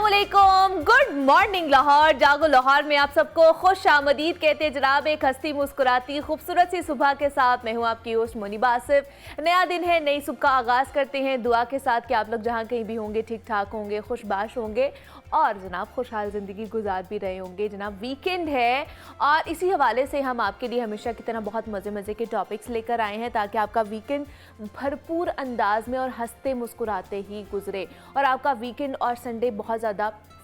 अस्सलामुअलैकुम, good morning Lahore. जागो लाहौर में आप सबको खुश आमदीद कहते हैं जनाब। एक हंसती मुस्कुराती खूबसूरत सी सुबह के साथ मैं हूँ आपकी होस्ट मुनीबा आसिफ। नया दिन है, नई सुबह का आगाज़ करते हैं दुआ के साथ कि आप लोग जहाँ कहीं भी होंगे ठीक ठाक होंगे, खुशबाश होंगे और जनाब खुशहाल ज़िंदगी गुजार भी रहे होंगे। जनाब वीकेंड है और इसी हवाले से हम आपके लिए हमेशा की तरह बहुत मज़े के टॉपिक्स लेकर आए हैं ताकि आपका वीकेंड भरपूर अंदाज में और हंसते मुस्कुराते ही गुजरे। और आपका वीकेंड और संडे बहुत ज़्यादा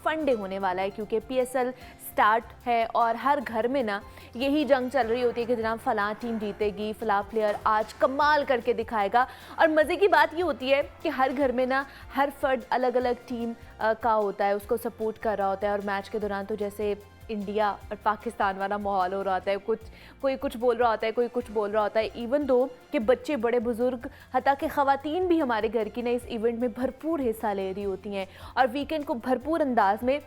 फन डे होने वाला है क्योंकि PSL स्टार्ट है और हर घर में ना यही जंग चल रही होती है कि जनाब फ़लाँ टीम जीतेगी, फ़लाँ प्लेयर आज कमाल करके दिखाएगा। और मज़े की बात ये होती है कि हर घर में ना हर फर्द अलग अलग टीम का होता है, उसको सपोर्ट कर रहा होता है। और मैच के दौरान तो जैसे इंडिया और पाकिस्तान वाला माहौल हो रहा होता है, कोई कुछ बोल रहा होता है, कोई कुछ बोल रहा होता है। इवन दो कि बच्चे बड़े बुजुर्ग हत्ता के ख़वातीन भी हमारे घर की ना इस इवेंट में भरपूर हिस्सा ले रही होती हैं। और वीकेंड को भरपूर अंदाज में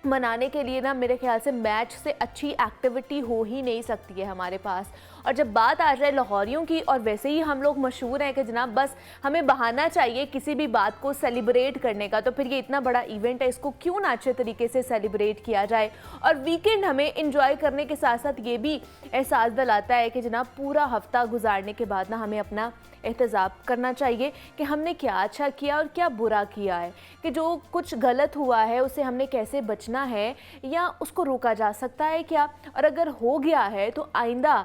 मनाने के लिए ना मेरे ख्याल से मैच से अच्छी एक्टिविटी हो ही नहीं सकती है हमारे पास। और जब बात आ जाए लाहौरियों की, और वैसे ही हम लोग मशहूर हैं कि जनाब बस हमें बहाना चाहिए किसी भी बात को सेलिब्रेट करने का, तो फिर ये इतना बड़ा इवेंट है, इसको क्यों ना अच्छे तरीके से सेलिब्रेट किया जाए। और वीकेंड हमें इंजॉय करने के साथ साथ ये भी एहसास दिलाता है कि जनाब पूरा हफ्ता गुजारने के बाद ना हमें अपना एहतसाब करना चाहिए कि हमने क्या अच्छा किया और क्या बुरा किया है, कि जो कुछ गलत हुआ है उससे हमने कैसे बचना है या उसको रोका जा सकता है क्या, और अगर हो गया है तो आइंदा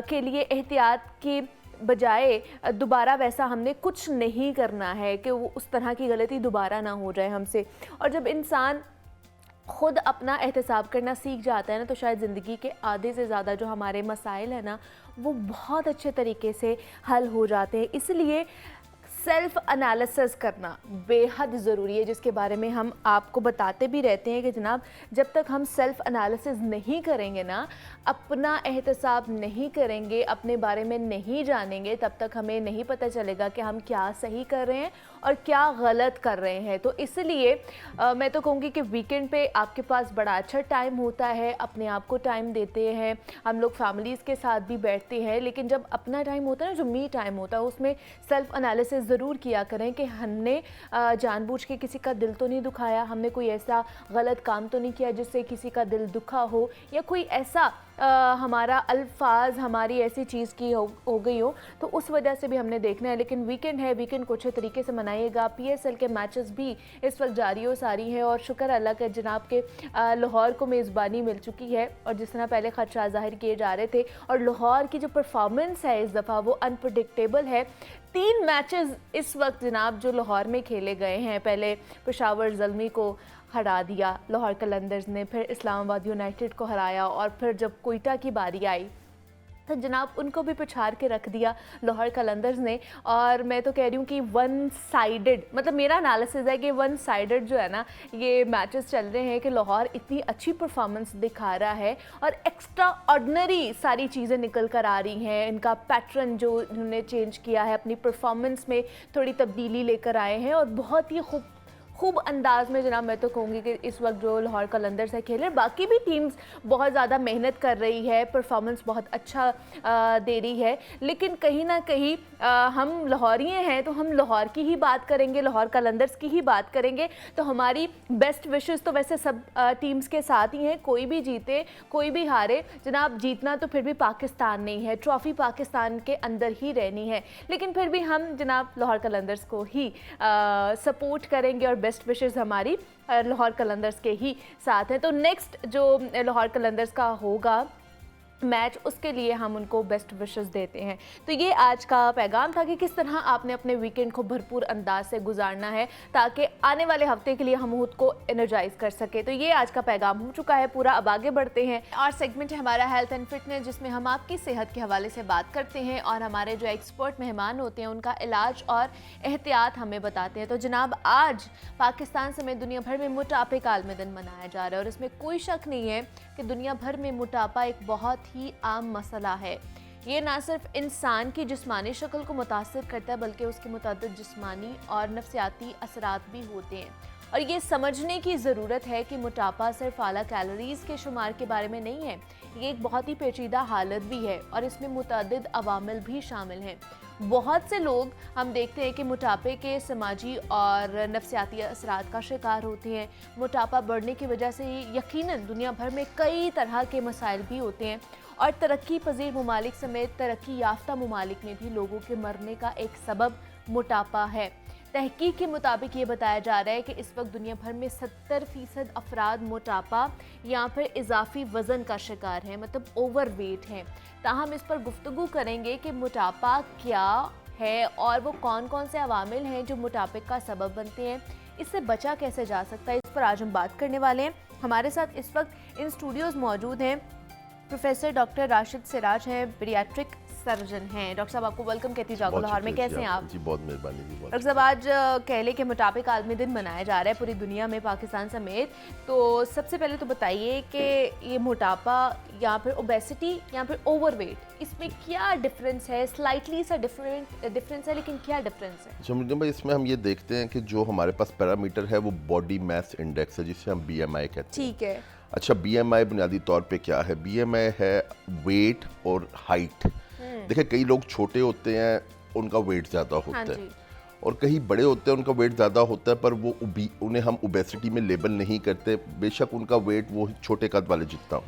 के लिए एहतियात की बजाय दोबारा वैसा हमने कुछ नहीं करना है कि वो उस तरह की गलती दोबारा ना हो जाए हमसे। और जब इंसान ख़ुद अपना एहतसाब करना सीख जाता है ना तो शायद ज़िंदगी के आधे से ज़्यादा जो हमारे मसाइल हैं ना वो बहुत अच्छे तरीके से हल हो जाते हैं। इसलिए सेल्फ़ एनालिसिस करना बेहद ज़रूरी है, जिसके बारे में हम आपको बताते भी रहते हैं कि जनाब जब तक हम सेल्फ़ एनालिसिस नहीं करेंगे ना, अपना एहतसाब नहीं करेंगे, अपने बारे में नहीं जानेंगे, तब तक हमें नहीं पता चलेगा कि हम क्या सही कर रहे हैं और क्या गलत कर रहे हैं। तो इसलिए मैं तो कहूँगी कि वीकेंड पे आपके पास बड़ा अच्छा टाइम होता है, अपने आप को टाइम देते हैं, हम लोग फैमिलीज़ के साथ भी बैठते हैं। लेकिन जब अपना टाइम होता है ना, जो मी टाइम होता है, उसमें सेल्फ़ एनालिसिस ज़रूर किया करें कि हमने जानबूझ के किसी का दिल तो नहीं दुखाया, हमने कोई ऐसा गलत काम तो नहीं किया जिससे किसी का दिल दुखा हो, या कोई ऐसा हमारा अल्फाज हमारी ऐसी चीज़ की हो गई हो, तो उस वजह से भी हमने देखना है। लेकिन वीकेंड है, वीकेंड को अच्छे तरीके से मनाइएगा। PSL के मैचेस भी इस वक्त जारी व सारी हैं और शुक्र अल्लाह के जनाब के लाहौर को मेज़बानी मिल चुकी है। और जिस तरह पहले खदशा ज़ाहिर किए जा रहे थे, और लाहौर की जो परफॉर्मेंस है इस दफ़ा वो अनप्रडिक्टेबल है। 3 मैचेस इस वक्त जनाब जो लाहौर में खेले गए हैं, पहले पेशावर ज़ल्मी को हरा दिया लाहौर कलंदर्स ने, फिर इस्लामाबाद यूनाइटेड को हराया, और फिर जब कोयटा की बारी आई तो जनाब उनको भी पछाड़ के रख दिया लाहौर कलंदर्स ने। और मैं तो कह रही हूँ कि वन साइडेड, मतलब मेरा एनालिसिस है कि वन साइडेड जो है ना ये मैचेस चल रहे हैं कि लाहौर इतनी अच्छी परफॉर्मेंस दिखा रहा है और एक्स्ट्रा ऑर्डिनरी सारी चीज़ें निकल कर आ रही हैं। इनका पैटर्न जो इन्होंने चेंज किया है, अपनी परफॉर्मेंस में थोड़ी तब्दीली लेकर आए हैं और बहुत ही खूब अंदाज में जनाब मैं तो कहूँगी कि इस वक्त जो लाहौर कलंदर्स है खेल रहे, बाकी भी टीम्स बहुत ज़्यादा मेहनत कर रही है, परफॉर्मेंस बहुत अच्छा दे रही है। लेकिन कहीं ना कहीं हम लाहौरिये हैं तो हम लाहौर की ही बात करेंगे, लाहौर कलंदर्स की ही बात करेंगे। तो हमारी बेस्ट विशेस तो वैसे सब टीम्स के साथ ही हैं, कोई भी जीते कोई भी हारे जनाब, जीतना तो फिर भी पाकिस्तान नहीं है, ट्रॉफ़ी पाकिस्तान के अंदर ही रहनी है। लेकिन फिर भी हम जनाब लाहौर कलंदर्स को ही सपोर्ट करेंगे और बेस्ट विशेस हमारी लाहौर कलंदर्स के ही साथ हैं। तो नेक्स्ट जो लाहौर कलंदर्स का होगा मैच, उसके लिए हम उनको बेस्ट विशेस देते हैं। तो ये आज का पैगाम था कि किस तरह आपने अपने वीकेंड को भरपूर अंदाज से गुजारना है ताकि आने वाले हफ्ते के लिए हम खुद को एनर्जाइज कर सके। तो ये आज का पैगाम हो चुका है पूरा। अब आगे बढ़ते हैं और सेगमेंट है हमारा हेल्थ एंड फिटनेस, जिसमें हम आपकी सेहत के हवाले से बात करते हैं और हमारे जो एक्सपर्ट मेहमान होते हैं उनका इलाज और एहतियात हमें बताते हैं। तो जनाब आज पाकिस्तान समेत दुनिया भर में मोटापे का आलमी दिन मनाया जा रहा है और इसमें कोई शक नहीं है कि दुनिया भर में मोटापा एक बहुत ही आम मसला है। ये ना सिर्फ इंसान की जिस्मानी शक्ल को मुतासिर करता है बल्कि उसके मुताबिक जिस्मानी और नफ्सियाती असरात भी होते हैं। और ये समझने की ज़रूरत है कि मोटापा सिर्फ आला कैलोरीज़ के शुमार के बारे में नहीं है, ये एक बहुत ही पेचीदा हालत भी है और इसमें मुतअद्दिद अवामिल भी शामिल हैं। बहुत से लोग हम देखते हैं कि मोटापे के समाजी और नफ्सियाती असरात का शिकार होते हैं। मोटापा बढ़ने की वजह से ही यकीनन दुनिया भर में कई तरह के मसाइल भी होते हैं और तरक्की पजीर ममालिक समेत तरक्की याफ्ता ममालिक में भी लोगों के मरने का एक सबब मोटापा है। तहकीक के मुताबिक ये बताया जा रहा है कि इस वक्त दुनिया भर में 70% अफराद मोटापा या फिर इजाफी वज़न का शिकार है, मतलब ओवरवेट हैं। ताहम इस पर गुफ्तगू करेंगे कि मोटापा क्या है और वो कौन कौन से अवामिल हैं जो मोटापे का सबब बनते हैं, इससे बचा कैसे जा सकता है, इस पर आज हम बात करने वाले हैं। हमारे साथ इस वक्त इन स्टूडियोज़ मौजूद हैं प्रोफेसर डॉक्टर राशिद सिराज हैं, पीडियाट्रिक सर्जन हैं। डॉक्टर साहब आपको वेलकम कहती हूँ जागो लाहौर में, कैसे हैं आप? जी बहुत मेहरबानी जी। डॉक्टर साहब आज कह लें कि मोटापे का आलमी दिन मनाया जा रहा है पूरी दुनिया में, पाकिस्तान समेत, तो सबसे पहले तो बताइए कि ये मोटापा या फिर ओबेसिटी या फिर ओवरवेट, इसमें क्या डिफरेंस है? स्लाइटली सा डिफरेंस है, लेकिन क्या डिफरेंस है? समझिए भाई, इसमें हम ये देखते हैं कि जो हमारे पास पैरामीटर है वो बॉडी मास इंडेक्स है, जिसे हम BMI कहते हैं। ठीक है। अच्छा, BMI बुनियादी तौर पे क्या है? BMI है वेट और हाइट। देखिए, कई लोग छोटे होते हैं, उनका वेट ज़्यादा होता है, और कहीं बड़े होते हैं, उनका वेट ज़्यादा होता है, पर वो उन्हें हम ओबेसिटी में लेबल नहीं करते, बेशक उनका वेट वो छोटे कद वाले जितना हो।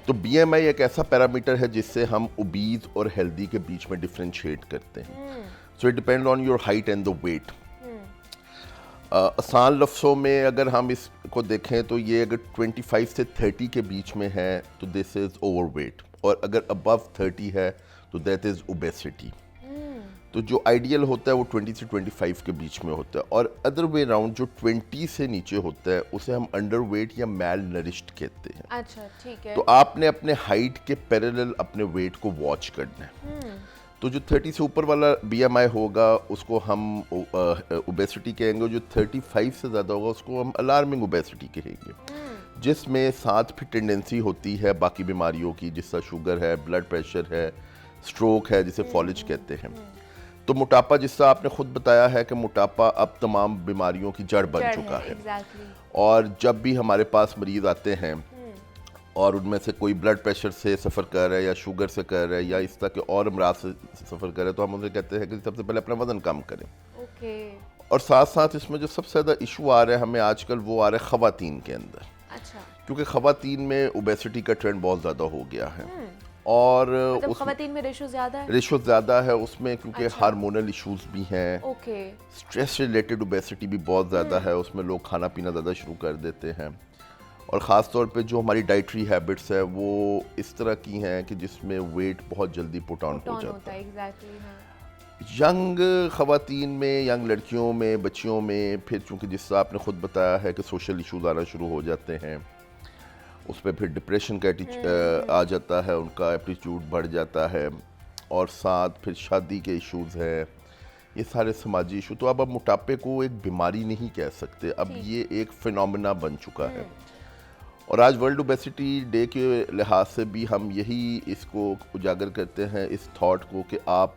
तो BMI एक ऐसा पैरामीटर है जिससे हम ओबीज और हेल्दी के बीच में डिफ्रेंशिएट करते हैं। So it depend on your height and the weight. आसान लफ्ज़ों में अगर हम इसको देखें तो ये अगर 25 से 30 के बीच में है तो दिस इज़ ओवरवेट, और अगर अबव 30 है तो दैट इज़ ओबेसिटी। तो जो आइडियल होता है वो 20 से 25 के बीच में होता है, और अदर वे राउंड जो 20 से नीचे होता है उसे हम अंडरवेट या मैल नरिश्ड कहते हैं। अच्छा, ठीक है। तो आपने अपने हाइट के पैरेलल अपने वेट को वॉच करना है। तो जो 30 से ऊपर वाला BMI होगा उसको हम ओबेसिटी कहेंगे, जो 35 से ज़्यादा होगा उसको हम अलार्मिंग ओबेसिटी कहेंगे, जिसमें साथ भी टेंडेंसी होती है बाकी बीमारियों की, जिसका शुगर है, ब्लड प्रेशर है, स्ट्रोक है, जिसे फॉलेज कहते हैं। तो मोटापा, जिसका आपने खुद बताया है कि मोटापा अब तमाम बीमारियों की जड़ बन चुका है। और जब भी हमारे पास मरीज आते हैं और उनमें से कोई ब्लड प्रेशर से सफ़र कर रहा है या शुगर से कर रहा है या इस तरह के और अमराज से सफ़र कर रहे हैं, तो हम उनसे कहते हैं कि सबसे पहले अपना वज़न कम करें। और साथ साथ इसमें जो सबसे ज़्यादा इशू आ रहा है हमें आजकल, वो आ रहा है ख़वातीन के अंदर। अच्छा। क्योंकि ख़वातीन में ओबेसिटी का ट्रेंड बहुत ज़्यादा हो गया है, और मतलब ख़वातीन में रेशो ज़्यादा है उसमें, क्योंकि हार्मोनल इश्यूज भी हैं। ओके। स्ट्रेस रिलेटेड ओबेसिटी भी बहुत ज़्यादा है, उसमें लोग खाना पीना ज़्यादा शुरू कर देते हैं, और ख़ास तौर पे जो हमारी डाइटरी हैबिट्स है वो इस तरह की हैं कि जिसमें वेट बहुत जल्दी पुट ऑन हो जाता है। यंग ख़वातीन में, यंग लड़कियों में, बच्चियों में, फिर चूँकि जिससे आपने ख़ुद बताया है कि सोशल इशूज़ आना शुरू हो जाते हैं, उस पर फिर डिप्रेशन का आ जाता है, उनका एप्टीट्यूड बढ़ जाता है, और साथ फिर शादी के इश्यूज़ हैं, ये सारे समाजी इशू। तो अब मोटापे को एक बीमारी नहीं कह सकते, अब ये एक फिनोमेना बन चुका है। और आज वर्ल्ड ओबेसिटी डे के लिहाज से भी हम यही इसको उजागर करते हैं, इस थॉट को, कि आप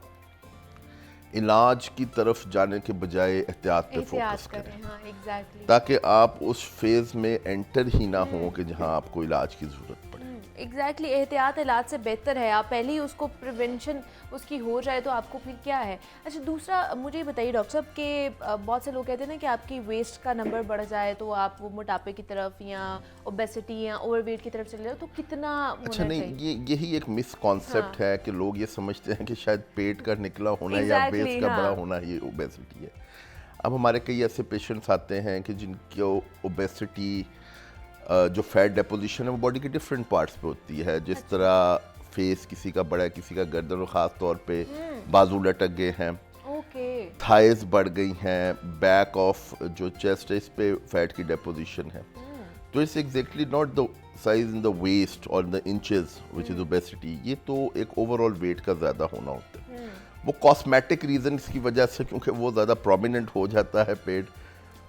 इलाज की तरफ जाने के बजाय एहतियात पे फोकस करें। हाँ, exactly. ताकि आप उस फेज़ में एंटर ही ना हो कि जहां आपको इलाज की ज़रूरत पड़े। एग्जैक्टली, एहतियात इलाज से बेहतर है। आप पहले ही उसको प्रिवेंशन उसकी हो जाए तो आपको फिर क्या है। अच्छा, दूसरा मुझे ये बताइए डॉक्टर साहब कि बहुत से लोग कहते हैं ना कि आपकी वेस्ट का नंबर बढ़ जाए तो आप वो मोटापे की तरफ या ओबेसिटी या ओवरवेट की तरफ चले जाओ, तो कितना अच्छा नहीं, यही एक मिस कॉन्सेप्ट है कि लोग ये समझते हैं कि शायद पेट का निकला होना या वेस्ट का बड़ा होना ये ओबेसिटी है। अब हमारे कई ऐसे पेशेंट्स आते हैं कि जिनको ओबेसिटी जो फैट डेपोजिशन है वो बॉडी के डिफरेंट पार्ट्स पे होती है, जिस तरह फेस किसी का बड़ा है, किसी का गर्दन, और ख़ास तौर पे बाजू लटक गए हैं, थाइज बढ़ गई हैं, बैक ऑफ जो चेस्ट है इस पे फैट की डेपोजिशन है। तो it's exactly not the size in the waist और the inches which is obesity, ये तो एक ओवरऑल वेट का ज़्यादा होना होता है। वो कॉस्मेटिक रीजन की वजह से, क्योंकि वो ज़्यादा प्रोमिनेंट हो जाता है पेट,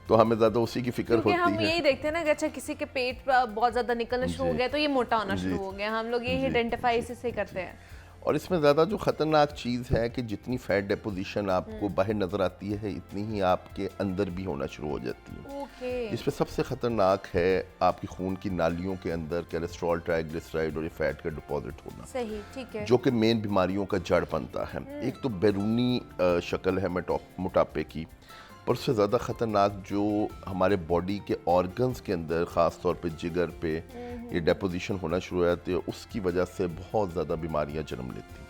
तो हमें ज़्यादा उसी की फिक्र होती है। हम यही देखते हैं ना कि अच्छा किसी के पेट बहुत ज़्यादा निकलना शुरू हो गया तो ये मोटा होना शुरू हो गया, हम लोग यही आइडेंटिफाई इससे करते हैं। और इसमें ज़्यादा जो ख़तरनाक चीज़ है कि जितनी फैट डेपोजिशन आपको बाहर नज़र आती है इतनी ही आपके अंदर भी होना शुरू हो जाती है। ओके। इसमें सबसे ख़तरनाक है आपकी खून की नालियों के अंदर कोलेस्ट्रॉल, ट्राइग्लिसराइड और ये फैट का डिपॉजिट होना, सही, ठीक है। जो कि मेन बीमारियों का जड़ बनता है। एक तो बैरूनी शक्ल है मोटापे की, पर उससे ज़्यादा ख़तरनाक जो हमारे बॉडी के ऑर्गन्स के अंदर ख़ास तौर पे जिगर पे ये डेपोजिशन होना शुरू हो जाती है, उसकी वजह से बहुत ज़्यादा बीमारियां जन्म लेती हैं।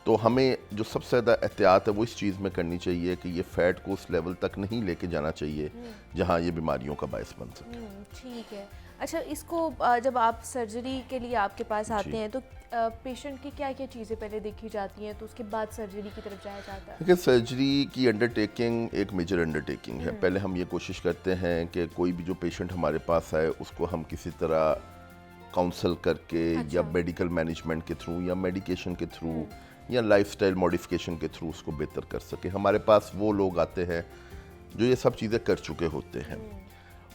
तो हमें जो सबसे ज़्यादा एहतियात है वो इस चीज़ में करनी चाहिए कि ये फ़ैट को उस लेवल तक नहीं लेके जाना चाहिए जहाँ ये बीमारियों का बायस बन सके। ठीक है। अच्छा, इसको जब आप सर्जरी के लिए आपके पास आते हैं तो पेशेंट की क्या क्या चीज़ें पहले देखी जाती हैं, तो उसके बाद सर्जरी की तरफ जाया जाता है? देखिए, सर्जरी की अंडरटेकिंग एक मेजर अंडरटेकिंग है। पहले हम ये कोशिश करते हैं कि कोई भी जो पेशेंट हमारे पास आए उसको हम किसी तरह काउंसल करके अच्छा। या मेडिकल मैनेजमेंट के थ्रू या मेडिकेशन के थ्रू या लाइफस्टाइल मॉडिफिकेशन के थ्रू उसको बेहतर कर सके। हमारे पास वो लोग आते हैं जो ये सब चीज़ें कर चुके होते हैं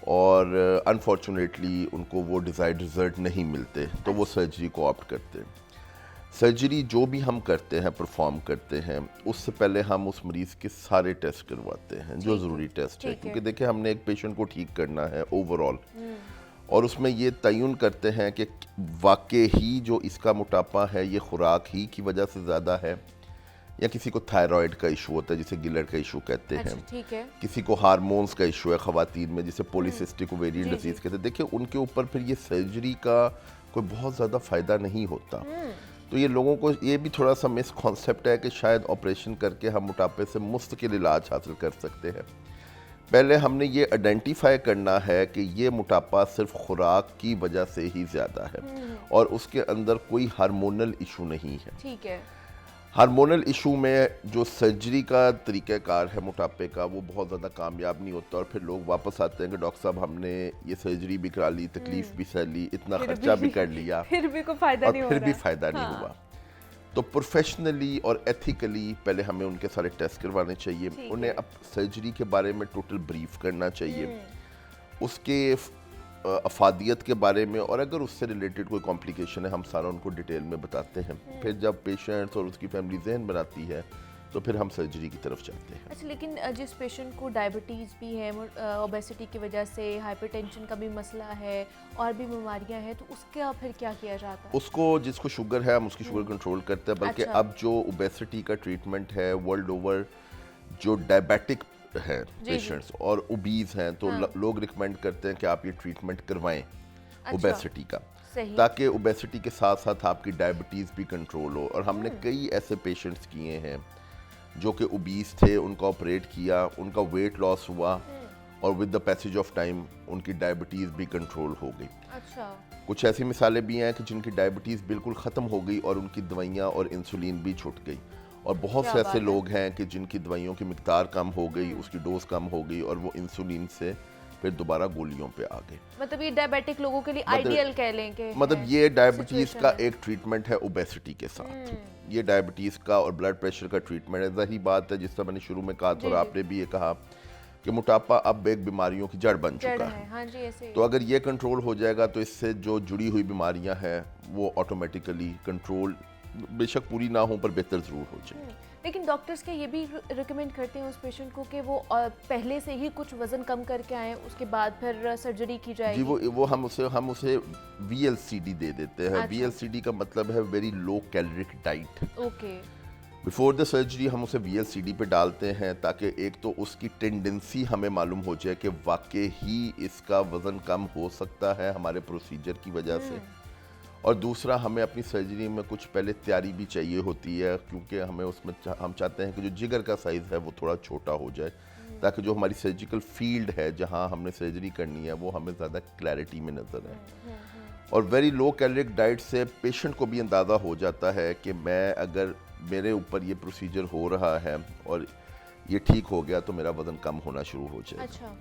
और अनफॉर्चुनेटली उनको वो डिज़ायर्ड रिजल्ट नहीं मिलते, तो वो सर्जरी को ऑप्ट करते हैं। सर्जरी जो भी हम करते हैं, परफॉर्म करते हैं, उससे पहले हम उस मरीज़ के सारे टेस्ट करवाते हैं जो ज़रूरी टेस्ट है, क्योंकि देखिए हमने एक पेशेंट को ठीक करना है ओवरऑल, और उसमें ये तयन करते हैं कि वाकई ही जो इसका मोटापा है ये खुराक ही की वजह से ज़्यादा है, या किसी को थायराइड का इशू होता है जिसे गिलर का इशू कहते हैं, ठीक है। किसी को हार्मोन्स का इशू है खवातीन में जिसे पॉलीसिस्टिक ओवेरियन जी, डिजीज़ कहते हैं। देखिए उनके ऊपर फिर ये सर्जरी का कोई बहुत ज़्यादा फ़ायदा नहीं होता। तो ये लोगों को ये भी थोड़ा सा मिस कॉन्सेप्ट है कि शायद ऑपरेशन करके हम मोटापे से मुस्तकिल इलाज हासिल कर सकते हैं। पहले हमने ये आइडेंटिफाई करना है कि ये मोटापा सिर्फ खुराक की वजह से ही ज़्यादा है और उसके अंदर कोई हार्मोनल इशू नहीं है। ठीक है। हार्मोनल इशू में जो सर्जरी का तरीक़ाकार है मोटापे का वो बहुत ज़्यादा कामयाब नहीं होता और फिर लोग वापस आते हैं कि डॉक्टर साहब हमने ये सर्जरी भी करा ली, तकलीफ़ भी सह ली, इतना खर्चा भी कर लिया, फिर भी कोई फ़ायदा और नहीं हो फिर भी रहा। फ़ायदा नहीं हुआ। तो प्रोफेशनली और एथिकली पहले हमें उनके सारे टेस्ट करवाने चाहिए, उन्हें अब सर्जरी के बारे में टोटल ब्रीफ करना चाहिए, उसके अफादियत के बारे में, और अगर उससे रिलेटेड कोई कॉम्प्लिकेशन है हम सारा उनको डिटेल में बताते हैं। फिर जब पेशेंट्स और उसकी फैमिली जहन बनाती है तो फिर हम सर्जरी की तरफ जाते हैं। अच्छा, लेकिन जिस पेशेंट को डायबिटीज़ भी है, ओबेसिटी की वजह से हाइपरटेंशन का भी मसला है और भी बीमारियां हैं, तो उसका फिर क्या किया जाता है? उसको जिसको शुगर है हम उसकी शुगर कंट्रोल करते हैं, बल्कि अच्छा। अब जो ओबेसिटी का ट्रीटमेंट है वर्ल्ड ओवर, जो डायबिटिक है पेशेंट्स और ओबीज हैं तो लोग रिकमेंड करते हैं कि आप ये ट्रीटमेंट करवाएं ओबेसिटी का, सही। ताकि ओबेसिटी के साथ साथ आपकी डायबिटीज़ भी कंट्रोल हो। और हमने कई ऐसे पेशेंट्स किए हैं जो कि ओबीज थे, उनका ऑपरेट किया, उनका वेट लॉस हुआ और with the passage of time उनकी डायबिटीज़ भी कंट्रोल हो गई। अच्छा। कुछ ऐसी मिसालें भी हैं कि जिनकी डायबिटीज़ बिल्कुल ख़त्म हो गई और उनकी दवाइयाँ और इंसुलिन भी छूट गई, और बहुत से ऐसे लोग हैं कि जिनकी दवाइयों की मिकदार कम हो गई, उसकी डोज कम हो गई और वो इंसुलिन से फिर दोबारा गोलियों पे आ गए। मतलब ये डायबिटिक लोगों के लिए आइडियल कह लें कि मतलब ये डायबिटीज़ का एक ट्रीटमेंट है ओबेसिटी के साथ, ये डायबिटीज़ का और ब्लड प्रेशर का ट्रीटमेंट है। ज़ाहिर बात है, जिस तरह मैंने शुरू में कहा था और आपने भी ये कहा कि मोटापा अब एक बीमारियों की जड़ बन चुका है। हाँ जी, ऐसे। तो अगर ये कंट्रोल हो जाएगा तो इससे जो जुड़ी हुई बीमारियां हैं वो ऑटोमेटिकली कंट्रोल, बेशक पूरी ना हो पर बेहतर ज़रूर हो जाए। लेकिन डॉक्टर्स क्या ये भी रिकमेंड करते हैं उस पेशेंट को कि वो पहले से ही कुछ वजन कम करके आए, उसके बाद फिर सर्जरी की जाएगी? जी, वो हम उसे VLCD दे देते हैं। अच्छा। VLCD का मतलब है very low caloric diet. Okay. Before the surgery हम उसे VLCD पे डालते हैं ताकि एक तो उसकी टेंडेंसी हमें मालूम हो जाए कि वाकई ही इसका वज़न कम हो सकता है हमारे प्रोसीजर की वजह से, और दूसरा हमें अपनी सर्जरी में कुछ पहले तैयारी भी चाहिए होती है, क्योंकि हमें उसमें हम चाहते हैं कि जो जिगर का साइज़ है वो थोड़ा छोटा हो जाए, ताकि जो हमारी सर्जिकल फील्ड है जहां हमने सर्जरी करनी है वो हमें ज़्यादा क्लैरिटी में नज़र आए। और वेरी लो कैलोरिक डाइट से पेशेंट को भी अंदाज़ा हो जाता है कि मैं अगर मेरे ऊपर ये प्रोसीजर हो रहा है और ये ठीक हो गया तो मेरा वज़न कम होना शुरू हो जाएगा। अच्छा।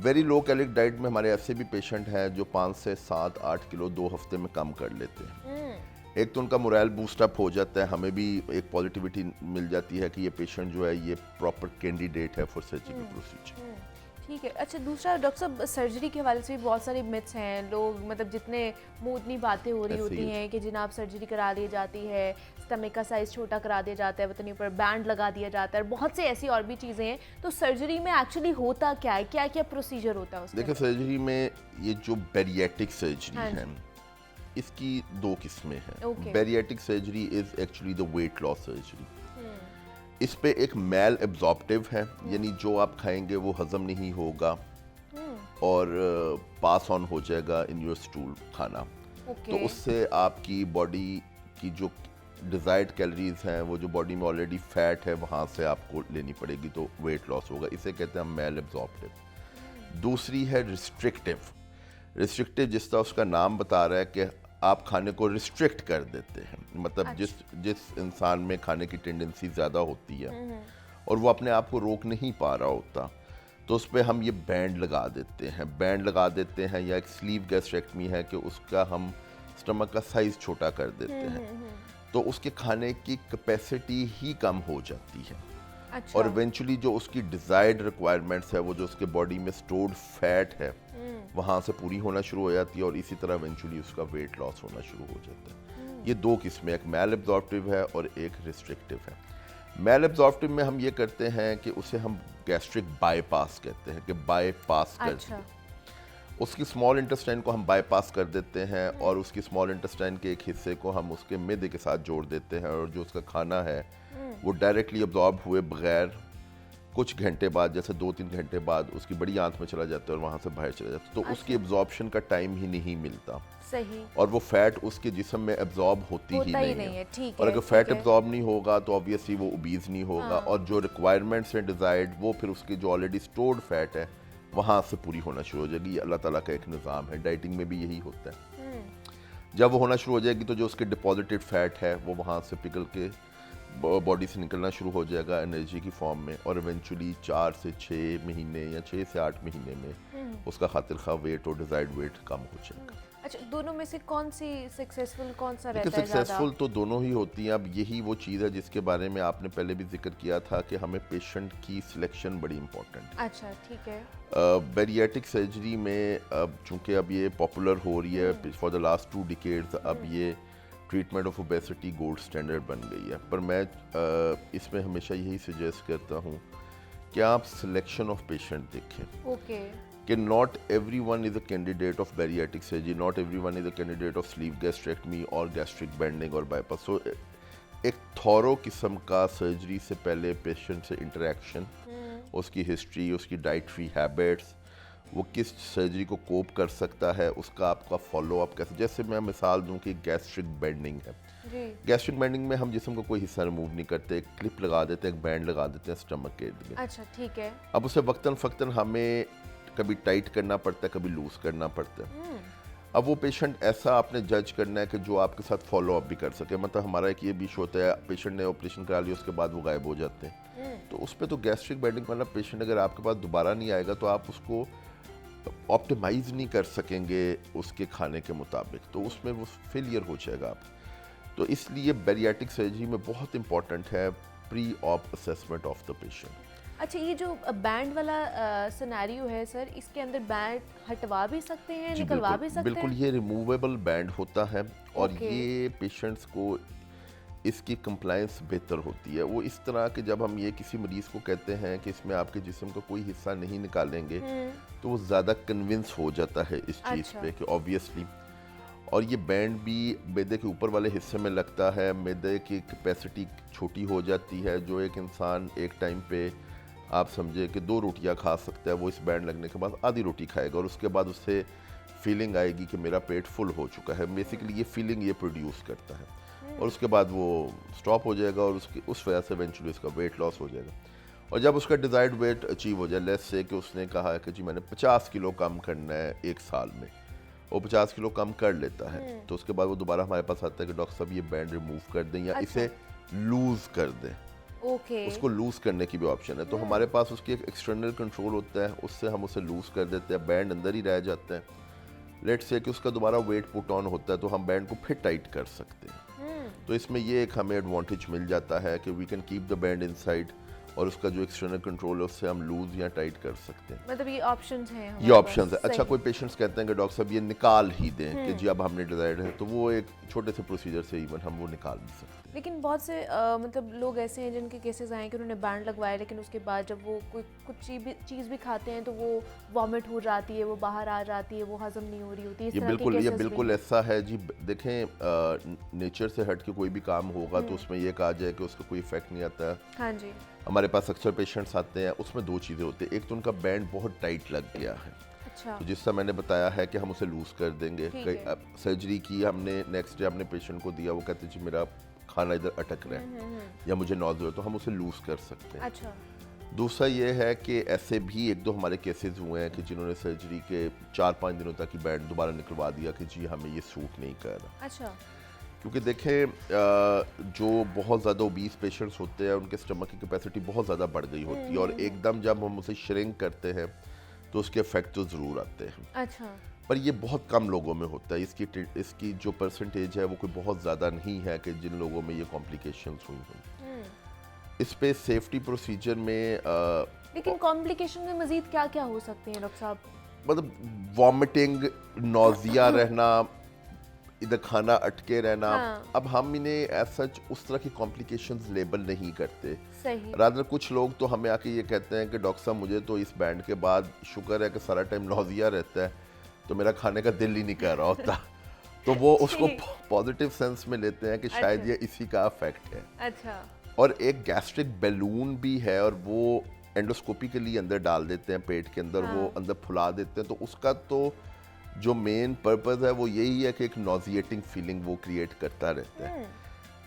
वेरी लो कैलोरिक डाइट में हमारे ऐसे भी पेशेंट हैं जो 5 से 7-8 किलो 2 हफ्ते में कम कर लेते हैं। एक तो उनका मोरल बूस्टअप हो जाता है, हमें भी एक पॉजिटिविटी मिल जाती है कि ये पेशेंट जो है ये प्रॉपर कैंडिडेट है फॉर सर्जिकल प्रोसीजर। ठीक है। अच्छा, दूसरा डॉक्टर साहब, सर्जरी के हवाले से भी बहुत सारे मिथ्स हैं। लोग मतलब जितने मुंह उतनी बातें हो रही ऐसे होती ही है। हैं कि जनाब सर्जरी करा दी जाती है, स्टमक का साइज़ छोटा करा दिया जाता है, बतनी पर बैंड लगा दिया जाता है, बहुत से ऐसी और भी चीज़ें हैं। तो सर्जरी में एक्चुअली होता क्या है, क्या क्या प्रोसीजर होता है उसमें? देखिए, सर्जरी में ये जो बैरिएटिक सर्जरी हाँ है, इसकी दो किस्में हैं। Okay. Bariatric surgery is actually the weight loss surgery. इस पे एक मैल एब्जॉर्प्टिव है, यानी जो आप खाएंगे वो हजम नहीं होगा और पास ऑन हो जाएगा इन योर स्टूल खाना। ओके। तो उससे आपकी बॉडी की जो डिज़ायर्ड कैलोरीज हैं, वो जो बॉडी में ऑलरेडी फैट है, वहाँ से आपको लेनी पड़ेगी, तो वेट लॉस होगा। इसे कहते हैं मैल एब्जॉर्प्टिव। दूसरी है रिस्ट्रिक्टिव। रिस्ट्रिक्टिव जिस तरह उसका नाम बता रहा है कि आप खाने को रिस्ट्रिक्ट कर देते हैं, मतलब जिस इंसान में खाने की टेंडेंसी ज़्यादा होती है और वो अपने आप को रोक नहीं पा रहा होता, तो उस पर हम ये बैंड लगा देते हैं। बैंड लगा देते हैं, या एक स्लीव गैस्ट्रेक्टमी है कि उसका हम स्टमक का साइज़ छोटा कर देते हैं, तो उसके खाने की कैपेसिटी ही कम हो जाती है। अच्छा। और इवेंचुअली जो उसकी डिज़ायर्ड रिक्वायरमेंट्स है, वो जो उसके बॉडी में स्टोर्ड फैट है, वहाँ से पूरी होना शुरू हो जाती है, और इसी तरह इवेंचुअली उसका वेट लॉस होना शुरू हो जाता है। ये दो किस्में, एक मैल एब्जॉर्प्टिव है और एक रिस्ट्रिक्टिव है। मैल एब्जॉर्प्टिव में हम ये करते हैं कि उसे हम गैस्ट्रिक बाईपास कहते हैं, कि बाईपास कर दिया। उसकी स्मॉल इंटेस्टाइन को हम बाईपास कर देते हैं और उसकी स्मॉल इंटेस्टाइन के एक हिस्से को हम उसके मैदे के साथ जोड़ देते हैं, और जो उसका खाना है वो डायरेक्टली अब्जॉर्ब हुए बगैर कुछ घंटे बाद, जैसे 2-3 घंटे बाद, उसकी बड़ी आंत में चला जाता है और वहाँ से बाहर चला जाता है। तो उसकी एब्जॉर्प्शन का टाइम ही नहीं मिलता। सही। और वो फैट उसके जिस्म में एब्जॉर्ब होती ही नहीं है। ठीक और है, अगर फैट एब्जॉर्ब नहीं होगा तो ऑब्वियसली वो ओबीज नहीं होगा, और जो रिक्वायरमेंट्स हैं डिजायर्ड, वो फिर उसके जो ऑलरेडी स्टोर्ड फैट है वहाँ से पूरी होना शुरू हो जाएगी। ये अल्लाह ताला का एक निज़ाम है, डाइटिंग में भी यही होता है। जब वो होना शुरू हो जाएगी तो जो उसके डिपॉजिटेड फैट है वो वहाँ से पिघल के बॉडी से निकलना शुरू हो जाएगा एनर्जी की फॉर्म में, और इवेंचुअली 4 से 6 महीने या 6 से 8 महीने में उसका खातिर खा वेट और डिजायर्ड वेट कम हो जाएगा। अच्छा, दोनों में से कौन सी सक्सेसफुल, कौन सा रहता है सक्सेसफुल तो दोनों ही होती हैं। अब यही वो चीज़ है जिसके बारे में आपने पहले भी जिक्र किया था कि हमें पेशेंट की सिलेक्शन बड़ी इंपॉर्टेंट है। अच्छा, ठीक है। बैरिएटिक सर्जरी में अब चूँकि अब ये पॉपुलर हो रही है फॉर द लास्ट 2 डिकेड्स, अब ये treatment of obesity gold standard बन गई है। पर मैं इसमें हमेशा यही सजेस्ट करता हूँ कि आप सिलेक्शन ऑफ पेशेंट देखें। ओके। कि not everyone is a candidate of bariatric surgery, not everyone is a candidate of sleeve gastrectomy और गैस्ट्रिक बेंडिंग और बाईपास। सो एक थॉरो किस्म का सर्जरी से पहले पेशेंट से इंटरेक्शन, उसकी हिस्ट्री, उसकी डाइटरी हैबिट्स, वो किस सर्जरी को कोप कर सकता है, उसका आपका फॉलो अप कैसे। जैसे मैं मिसाल दूं कि गैस्ट्रिक बेंडिंग है। गैस्ट्रिक बेंडिंग में हम जिस्म का कोई हिस्सा रिमूव नहीं करते, एक क्लिप लगा देते हैं, एक बैंड लगा देते हैं स्टमक के इर्द गिर्द। अच्छा, ठीक है। अब उसे वक्तन फ़क्तन हमें कभी टाइट करना पड़ता है, कभी लूज करना पड़ता है। अब वो पेशेंट ऐसा आपने जज करना है कि जो आपके साथ फॉलो अप भी कर सके। मतलब हमारा एक ये भी इशू होता है, पेशेंट ने ऑपरेशन करा लिया, उसके बाद वो गायब हो जाते हैं, तो उस पर तो गैस्ट्रिक बेंडिंग वाला पेशेंट अगर आपके पास दोबारा नहीं आएगा तो आप उसको ऑप्टिमाइज नहीं कर सकेंगे उसके खाने के मुताबिक, तो उसमें वो फेलियर हो जाएगा आप। तो इसलिए बैरिएटिक सर्जरी में बहुत इंपॉर्टेंट है pre op assessment of the patient. अच्छा, ये जो बैंड वाला सिनेरियो है सर, इसके अंदर बैंड हटवा भी सकते हैं, निकलवा भी सकते हैं? बिल्कुल, ये रिमूवेबल बैंड होता है और Okay. ये पेशेंट्स को इसकी कंप्लायंस बेहतर होती है। वो इस तरह कि जब हम ये किसी मरीज़ को कहते हैं कि इसमें आपके जिस्म का कोई हिस्सा नहीं निकालेंगे, तो वो ज़्यादा कन्विंस हो जाता है इस चीज़ पे कि ऑब्वियसली। और ये बैंड भी मैदे के ऊपर वाले हिस्से में लगता है, मैदे की कैपेसिटी छोटी हो जाती है। जो एक इंसान एक टाइम पे आप समझे कि 2 रोटियां खा सकता है, वो इस बैंड लगने के बाद आधी रोटी खाएगा और उसके बाद उससे फीलिंग आएगी कि मेरा पेट फुल हो चुका है। बेसिकली ये फीलिंग ये प्रोड्यूस करता है और उसके बाद वो स्टॉप हो जाएगा और उस वजह से इवेंचुअली उसका वेट लॉस हो जाएगा। और जब उसका डिज़ायर्ड वेट अचीव हो जाए, लेट्स से कि उसने कहा है कि जी मैंने 50 किलो कम करना है 1 साल में, वो 50 किलो कम कर लेता है, तो उसके बाद वो दोबारा हमारे पास आता है कि डॉक्टर साहब ये बैंड रिमूव कर दें या इसे लूज़ कर दें। उसको लूज़ करने की भी ऑप्शन है। तो हमारे पास उसकी एक एक्सटर्नल कंट्रोल होता है, उससे हम उसे लूज़ कर देते हैं, बैंड अंदर ही रह जाता है। लेट्स से कि उसका दोबारा वेट पुट ऑन होता है तो हम बैंड को फिर टाइट कर सकते हैं। तो इसमें ये एक हमें एडवांटेज मिल जाता है कि we can keep the band inside और उसका जो एक्सटर्नल कंट्रोल है उससे हम लूज या टाइट कर सकते हैं। मतलब ये ऑप्शंस हैं ये ऑप्शंस है। अच्छा, कोई पेशेंट्स कहते हैं कि डॉक्टर साहब ये निकाल ही दें कि जी अब हमने डिजायर्ड है, तो वो एक छोटे से प्रोसीजर से इवन हम वो निकाल भी सकते हैं। लेकिन बहुत से मतलब लोग ऐसे हैं जिनके केसेस आए कि उन्होंने बैंड लगवाया, लेकिन उसके बाद जब वो कोई कुछ चीज़ भी खाते हैं तो वो वॉमिट हो जाती है, वो बाहर आ जाती है, वो हजम नहीं हो रही होती है। ये बिल्कुल ऐसा है जी। देखें, नेचर से हट के कोई भी काम होगा तो उसमें ये कहा जाए कि उसका कोई इफेक्ट नहीं आता। हाँ जी। हमारे पास अक्सर पेशेंट्स आते हैं, उसमें दो चीज़ें होती हैं। एक तो उनका बैंड बहुत टाइट लग गया है, अच्छा। तो जिससे मैंने बताया है कि हम उसे लूज कर देंगे। सर्जरी की हमने नेक्स्ट डे अपने पेशेंट को दिया, वो कहते जी मेरा खाना इधर अटक रहा है या मुझे नॉज़ल है, तो हम उसे लूज कर सकते हैं। अच्छा। दूसरा ये है कि ऐसे भी एक दो हमारे केसेस हुए हैं कि जिन्होंने सर्जरी के 4-5 दिनों तक ही बैंड दोबारा निकलवा दिया कि जी हमें ये सूट नहीं कर रहा। अच्छा। क्योंकि देखें, जो बहुत ज़्यादा ओबीस पेशेंट्स होते हैं उनके स्टमक की कैपेसिटी बहुत ज़्यादा बढ़ गई होती है, और एकदम जब हम उसे श्रिंक करते हैं तो उसके इफेक्ट तो ज़रूर आते हैं। अच्छा। पर ये बहुत कम लोगों में होता है। इसकी जो परसेंटेज है वो कोई बहुत ज़्यादा नहीं है कि जिन लोगों में ये कॉम्प्लिकेशंस हुई हों। इस पे सेफ्टी प्रोसीजर में लेकिन कॉम्प्लिकेशन में मजीद क्या क्या हो सकते हैं डॉक्टर साहब? मतलब वॉमिटिंग, नौजिया रहना, इधर खाना अटके रहना। हाँ। अब हम इन्हें एज सच उस तरह की कॉम्प्लिकेशंस लेबल नहीं करते। सही। रादर कुछ लोग तो हमें आके ये कहते हैं कि डॉक्टर साहब मुझे तो इस बैंड के बाद शुक्र है कि सारा टाइम नौजिया रहता है, तो मेरा खाने का दिल ही नहीं कर रहा होता। तो वो उसको पॉजिटिव सेंस में लेते हैं कि शायद ये इसी का इफेक्ट है। अच्छा। और एक गैस्ट्रिक बैलून भी है, और वो एंडोस्कोपिकली अंदर डाल देते हैं पेट के अंदर। हाँ। वो अंदर फुला देते हैं, तो उसका तो जो मेन पर्पस है वो यही है कि एक नॉजिएटिंग फीलिंग वो क्रिएट करता रहता है,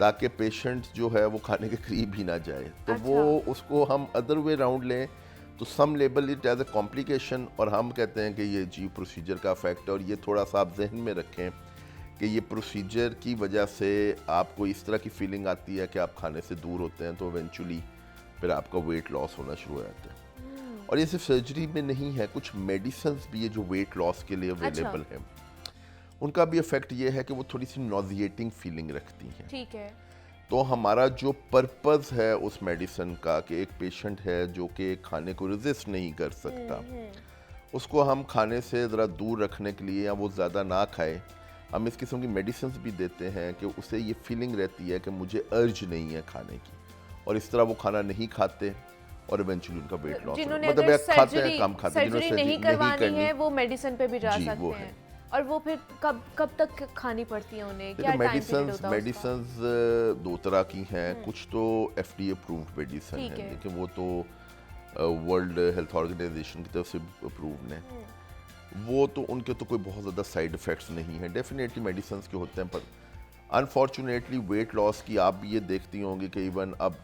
ताकि पेशेंट जो है वो खाने के करीब ही ना जाए। तो अच्छा। वो उसको हम अदर वे राउंड लें तो some label it as a complication, और हम कहते हैं कि ये जी प्रोसीजर का इफेक्ट है। और ये थोड़ा सा आप जहन में रखें कि ये प्रोसीजर की वजह से आपको इस तरह की फीलिंग आती है कि आप खाने से दूर होते हैं, तो इवेंचुअली फिर आपका वेट लॉस होना शुरू हो जाता है। और ये सिर्फ सर्जरी में नहीं है, कुछ मेडिसिन्स भी है जो वेट लॉस के लिए अवेलेबल हैं। उनका भी इफेक्ट ये है कि वो थोड़ी सी नॉजिएटिंग फीलिंग रखती हैं। ठीक है। तो हमारा जो पर्पस है उस मेडिसिन का कि एक पेशेंट है जो कि खाने को रेजिस्ट नहीं कर सकता, उसको हम खाने से ज़रा दूर रखने के लिए, या वो ज़्यादा ना खाए, हम इस किस्म की मेडिसिन्स भी देते हैं कि उसे ये फीलिंग रहती है कि मुझे अर्ज नहीं है खाने की, और इस तरह वो खाना नहीं खाते और इवेंचुअली उनका वेट लॉस होता है। मतलब खाते हैं कम खाते हैं, जिन्होंने सर्जरी नहीं करवानी है वो मेडिसिन पे भी जा सकते हैं। और वो फिर कब तक खानी पड़ती है उन्हें? क्या टाइम पीरियड होता है? मेडिसिन्स दो तरह की हैं। कुछ तो FDA अप्रूव्ड मेडिसिन है, लेकिन वो तो वर्ल्ड हेल्थ ऑर्गेनाइजेशन की तरफ से अप्रूव्ड है। वो तो उनके तो कोई बहुत ज़्यादा साइड इफ़ेक्ट्स नहीं है। डेफिनेटली मेडिसिन्स के होते हैं, पर अनफॉर्चुनेटली वेट लॉस की आप भी ये देखती होंगी कि इवन अब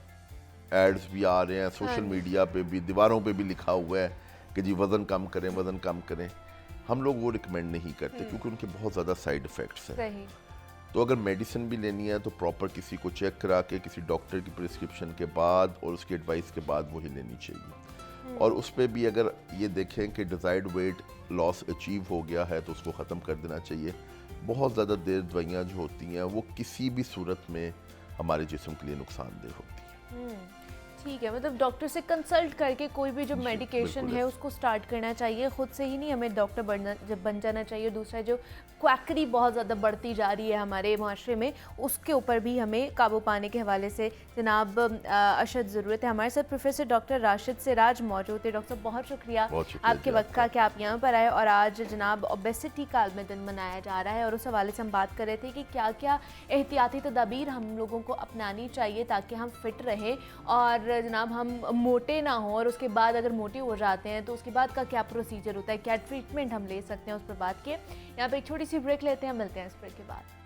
एड्स भी आ रहे हैं, सोशल मीडिया पे भी, दीवारों पे भी लिखा हुआ है कि जी वज़न कम करें, वज़न कम करें। हम लोग वो रिकमेंड नहीं करते क्योंकि उनके बहुत ज़्यादा साइड इफ़ेक्ट्स हैं। तो अगर मेडिसिन भी लेनी है तो प्रॉपर किसी को चेक करा के, किसी डॉक्टर की प्रिस्क्रिप्शन के बाद और उसकी एडवाइस के बाद वही लेनी चाहिए। और उस पर भी अगर ये देखें कि डिज़ायर्ड वेट लॉस अचीव हो गया है तो उसको ख़त्म कर देना चाहिए। बहुत ज़्यादा देर दवाइयाँ जो होती हैं वो किसी भी सूरत में हमारे जिस्म के लिए नुकसानदेह होती है। ठीक है, मतलब डॉक्टर से कंसल्ट करके कोई भी जो मेडिकेशन है उसको स्टार्ट करना चाहिए। खुद से ही नहीं, हमें डॉक्टर बन जाना चाहिए। दूसरा जो क्वैकरी बहुत ज़्यादा बढ़ती जा रही है हमारे माशरे में, उसके ऊपर भी हमें काबू पाने के हवाले से जनाब अशद ज़रूरत है। हमारे साथ प्रोफेसर डॉक्टर राशिद सिराज मौजूद है। डॉक्टर साहब बहुत शुक्रिया आपके वक्त का कि आप यहाँ पर आए। और आज जनाब ओबेसिटी का आलमी दिन मनाया जा रहा है और उस हवाले से हम बात कर रहे थे कि क्या क्या एहतियाती तदाबीर हम लोगों को अपनानी चाहिए ताकि हम फिट रहें और जनाब हम मोटे ना हों। और उसके बाद अगर मोटे हो जाते हैं तो उसके बाद का क्या प्रोसीजर होता है, क्या ट्रीटमेंट हम ले सकते हैं, उस पर बात किए। यहाँ पे एक छोटी सी ब्रेक लेते हैं, मिलते हैं इस ब्रेक के बाद।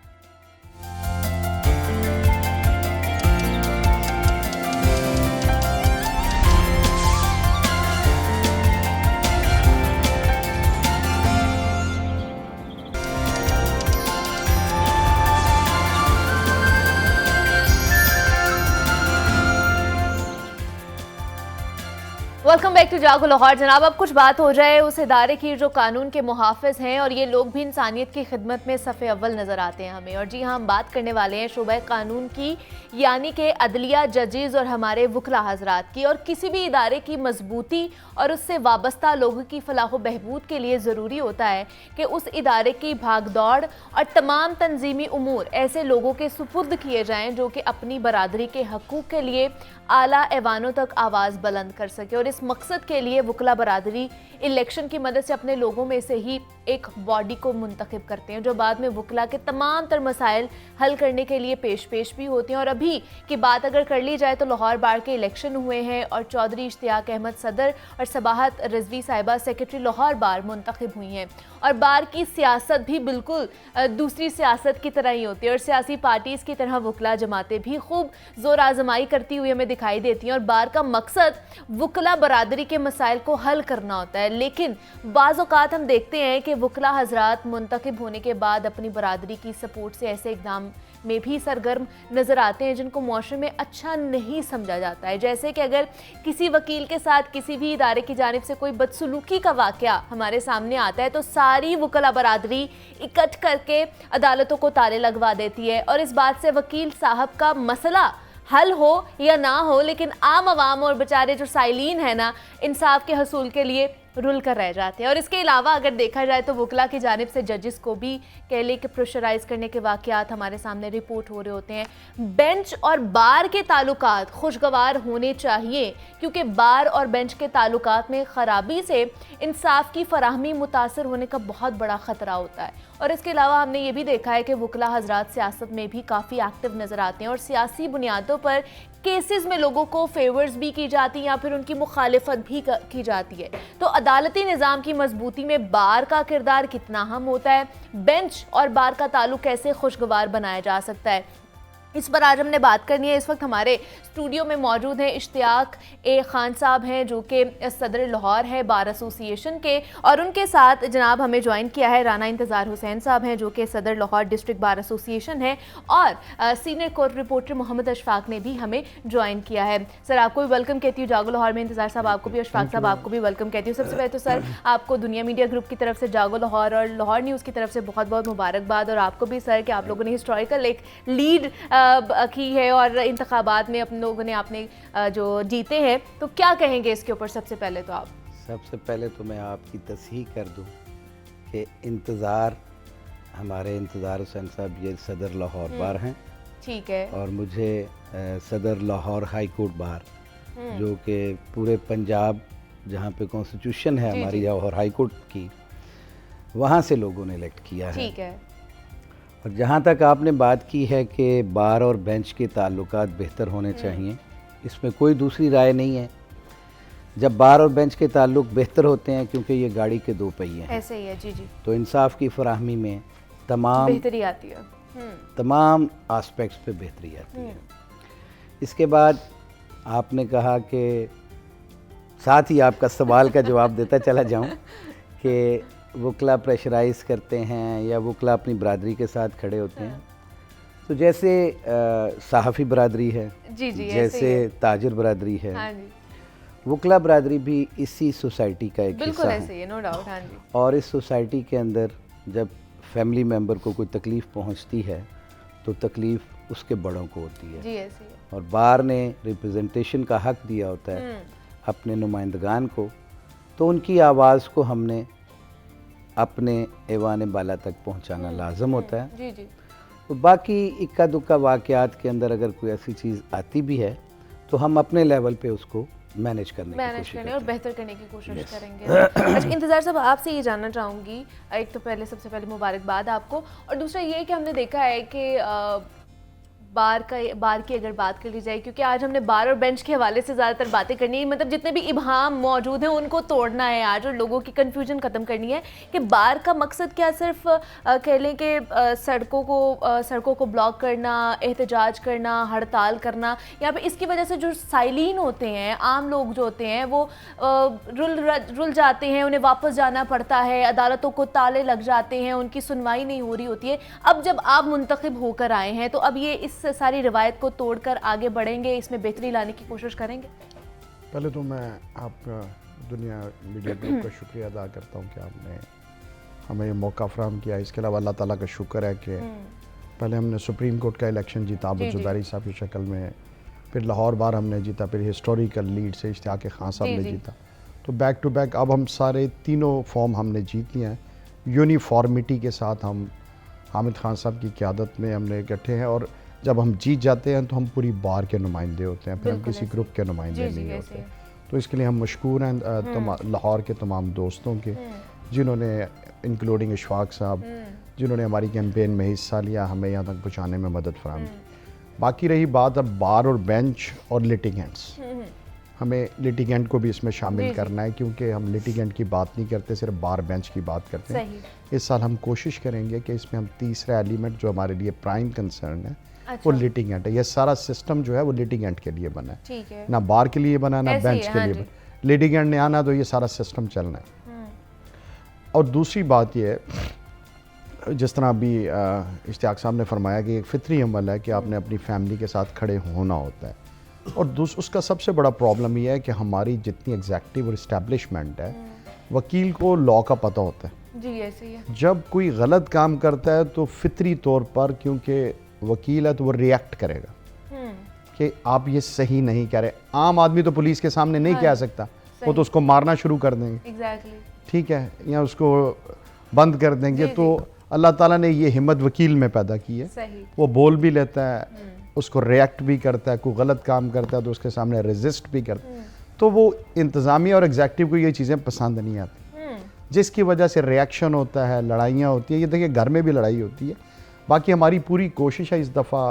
वेलकम बैक बैक टू जागो लाहौर। जनाब, अब कुछ बात हो जाए उस इदारे की जो कानून के मुहाफिज हैं और ये लोग भी इंसानियत की खिदमत में सफ़े अव्वल नज़र आते हैं हमें। और जी हाँ, हम बात करने वाले हैं शोबा कानून की, यानी कि अदलिया, जजेज़ और हमारे वकला हजरात की। और किसी भी इदारे की मजबूती और उससे वाबस्ता लोगों की फलाह बहबूद के लिए ज़रूरी होता है कि उस इदारे की भागदौड़ और तमाम तंजीमी उमूर ऐसे लोगों के सुपुर्द किए जाएँ जो कि अपनी बरादरी के हकूक़ के लिए आला ऐवानों तक आवाज़ बुलंद कर सके। और इस मकसद के लिए वकला बरादरी इलेक्शन की मदद से अपने लोगों में से ही एक बॉडी को मुंतखब करते हैं जो बाद में वकला के तमाम तर मसाइल हल करने के लिए पेश भी होते हैं। और अभी की बात अगर कर ली जाए तो लाहौर बार के इलेक्शन हुए हैं और चौधरी इश्तियाक अहमद सदर और सबाहत रिजवी साहिबा सेक्रेटरी लाहौर बार मुंतखब हुई हैं। और बार की सियासत भी बिल्कुल दूसरी सियासत की तरह ही होती है और सियासी पार्टीज़ की तरह वकला जमातें भी खूब जोर आजमाई करती हुई हमें दिखाई देती हैं। और बार का मकसद वकला बरादरी के मसाइल को हल करना होता है। लेकिन बाज़ औक़ात हम देखते हैं कि वकला हजरात मुंतखब होने के बाद अपनी बरादरी की सपोर्ट से ऐसे इक़दाम में भी सरगर्म नज़र आते हैं जिनको मुआशरे में अच्छा नहीं समझा जाता है। जैसे कि अगर किसी वकील के साथ किसी भी इदारे की जानिब से कोई बदसलूकी का वाक़या हमारे सामने आता है तो सारी वकला बरादरी इकट्ठ करके अदालतों को ताले लगवा देती है। और इस बात से वकील साहब का मसला हल हो या ना हो, लेकिन आम आवाम और बेचारे जो साइलीन है ना, इंसाफ के हसूल के लिए रुल कर रह जाते हैं। और इसके अलावा अगर देखा जाए तो वकला की जानिब से जजेस को भी कह ले कि प्रेशराइज करने के वाक़यात हमारे सामने रिपोर्ट हो रहे होते हैं। बेंच और बार के ताल्लुकात खुशगवार होने चाहिए क्योंकि बार और बेंच के ताल्लुकात में ख़राबी से इंसाफ की फराहमी मुतासर होने का बहुत बड़ा ख़तरा होता है। और इसके अलावा हमने ये भी देखा है कि वकला हजरात सियासत में भी काफ़ी एक्टिव नज़र आते हैं और सियासी बुनियादों पर केसेस में लोगों को फेवर्स भी की जाती हैं या फिर उनकी मुखालिफत भी की जाती है। तो अदालती निज़ाम की मजबूती में बार का किरदार कितना अहम होता है, बेंच और बार का ताल्लुक कैसे खुशगवार बनाया जा सकता है, इस पर आज हमने बात करनी है। इस वक्त हमारे स्टूडियो में मौजूद हैं इश्तियाक खान साहब हैं जो कि सदर लाहौर है बार एसोसिएशन के, और उनके साथ जनाब हमें ज्वाइन किया है राना इंतज़ार हुसैन साहब हैं जो कि सदर लाहौर डिस्ट्रिक्ट बार एसोसिएशन है, और senior court reporter Mohammad Ashfaq ने भी हमें ज्वाइन किया है। सर, आपको भी वेलकम कहती हूँ जागो लाहौर में। इंतज़ार साहब आपको भी, अशफाक साहब आपको भी वेलकम कहती हूँ। सबसे पहले तो सर आपको दुनिया मीडिया ग्रुप की तरफ से जागो लाहौर और लाहौर न्यूज़ की तरफ से बहुत बहुत मुबारकबाद, और आपको भी सर कि आप लोगों ने हिस्टोरिकल एक लीड की है और इंतखाबात में अपने लोगों ने आपने जो जीते हैं, तो क्या कहेंगे इसके ऊपर? सबसे पहले तो आप सबसे पहले तो मैं आपकी तस्हीह कर दूं कि इंतज़ार हमारे इंतज़ार हुसैन साहब ये सदर लाहौर बार हैं, ठीक है, और मुझे सदर लाहौर हाई कोर्ट बार जो कि पूरे पंजाब जहाँ पे कॉन्स्टिट्यूशन है हमारी लाहौर हाई कोर्ट की, वहाँ से लोगों ने इलेक्ट किया है। ठीक है। और जहाँ तक आपने बात की है कि बार और बेंच के ताल्लुकात बेहतर होने चाहिए, इसमें कोई दूसरी राय नहीं है। जब बार और बेंच के ताल्लुक बेहतर होते हैं, क्योंकि ये गाड़ी के दो पहिए हैं, ऐसे ही है जी जी, तो इंसाफ की फराहमी में तमाम बेहतरी आती है, तमाम आस्पेक्ट्स पे बेहतरी आती है। इसके बाद आपने कहा कि साथ ही आपका सवाल का जवाब देता चला जाऊं कि वकला प्रेशराइज़ करते हैं या वकला अपनी बरादरी के साथ खड़े होते हैं, तो जैसे सहाफ़ी बरादरी है, जी जी, जैसे ताजिर बरादरी है, हाँ जी, वकला बरादरी भी इसी सोसाइटी का एक बिल्कुल हिस्सा ऐसे ही है, नो डाउट। हाँ जी, और इस सोसाइटी के अंदर जब फैमिली मेम्बर को कोई तकलीफ़ पहुंचती है तो तकलीफ़ उसके बड़ों को होती है, जी ऐसे ही है। और बार ने रिप्रेजेंटेशन का हक दिया होता है अपने नुमाइंदगान को, तो उनकी आवाज़ को हमने अपने ऐवान बाला तक पहुंचाना लाजम होता है। जी जी, तो बाकी इक्का दुक्का वाक़यात के अंदर अगर कोई ऐसी चीज़ आती भी है तो हम अपने लेवल पे उसको मैनेज करने और बेहतर करने की कोशिश करेंगे। अच्छा, इंतज़ार साहब आपसे ये जानना चाहूँगी, एक तो पहले सबसे पहले मुबारकबाद आपको, और दूसरा ये कि हमने देखा है कि बार की अगर बात कर ली जाए, क्योंकि आज हमने बार और बेंच के हवाले से ज़्यादातर बातें करनी है, मतलब जितने भी इबहाम मौजूद हैं उनको तोड़ना है आज और लोगों की कन्फ्यूजन ख़त्म करनी है कि बार का मकसद क्या सिर्फ कह लें कि सड़कों को ब्लॉक करना, एहतजाज करना, हड़ताल करना, या फिर इसकी वजह से जो साइलीन होते हैं, आम लोग जो होते हैं वो रुल जाते हैं, उन्हें वापस जाना पड़ता है, अदालतों को ताले लग जाते हैं, उनकी सुनवाई नहीं हो रही होती है। अब जब आप मुंतखब होकर आए हैं तो अब ये इस सारी रिवायत को तोड़कर आगे बढ़ेंगे, इसमें बेहतरी लाने की कोशिश करेंगे? पहले तो मैं आपका दुनिया मीडिया ग्रुप का शुक्रिया अदा करता हूँ कि आपने हमें ये मौका फराहम किया। इसके अलावा अल्लाह ताला का शुक्र है कि पहले हमने सुप्रीम कोर्ट का इलेक्शन जीता अबू जुदारी साहब की शक्ल में, फिर लाहौर बार हमने जीता, फिर हिस्टोरिकल लीड से इश्तियाक खान साहब ने जीता। तो बैक टू बैक अब हम सारे तीनों फॉर्म हमने जीत लिए हैं। यूनिफॉर्मिटी के साथ हम हामिद खान साहब की क़यादत में हमने इकट्ठे हैं, और जब हम जीत जाते हैं तो हम पूरी बार के नुमाइंदे होते हैं, फिर हम किसी ग्रुप के नुमाइंदे नहीं होते। तो इसके लिए हम मशकूर हैं लाहौर के तमाम दोस्तों के, जिन्होंने इंक्लूडिंग इशफाक साहब, जिन्होंने हमारी कैंपेन में हिस्सा लिया, हमें यहाँ तक पहुँचाने में मदद फराहम की। बाकी रही बात अब बार और बेंच और लिटिगेंट्स, हमें लिटिगेंट को भी इसमें शामिल करना है, क्योंकि हम लिटिगेंट की बात नहीं करते, सिर्फ बार बेंच की बात करते हैं। इस साल हम कोशिश करेंगे कि इसमें हम तीसरा एलिमेंट जो हमारे लिए प्राइम कंसर्न है वो लिटिगेंट है। ये सारा सिस्टम जो है वो लिटिगेंट के लिए बना है, ना बार के लिए बना, ना बेंच के लिए बना। लिटिगेंट ने आना तो ये सारा सिस्टम चलना है। और दूसरी बात ये है, जिस तरह अभी इश्तियाक साहब ने फरमाया कि एक फितरी अमल है कि आपने अपनी फैमिली के साथ खड़े होना होता है, और उसका सबसे बड़ा प्रॉब्लम ये है कि हमारी जितनी एग्जेक्टिव और इस्टेब्लिशमेंट है, वकील को लॉ का पता होता है जी, ऐसे ही है। जब कोई गलत काम करता है तो फितरी तौर पर, क्योंकि वकील है तो वो रिएक्ट करेगा कि आप ये सही नहीं कह रहे। आम आदमी तो पुलिस के सामने नहीं कह सकता, वो तो उसको मारना शुरू कर देंगे, एग्जैक्टली, ठीक है, या उसको बंद कर देंगे। तो अल्लाह ताला ने ये हिम्मत वकील में पैदा की है, वो बोल भी लेता है, उसको रिएक्ट भी करता है, कोई गलत काम करता है तो उसके सामने रेजिस्ट भी करता है। तो वो इंतज़ामिया और एग्जेक्टिव को ये चीज़ें पसंद नहीं आती, जिसकी वजह से रिएक्शन होता है, लड़ाइयाँ होती है। ये देखिए घर में भी लड़ाई होती है। बाकी हमारी पूरी कोशिश है इस दफ़ा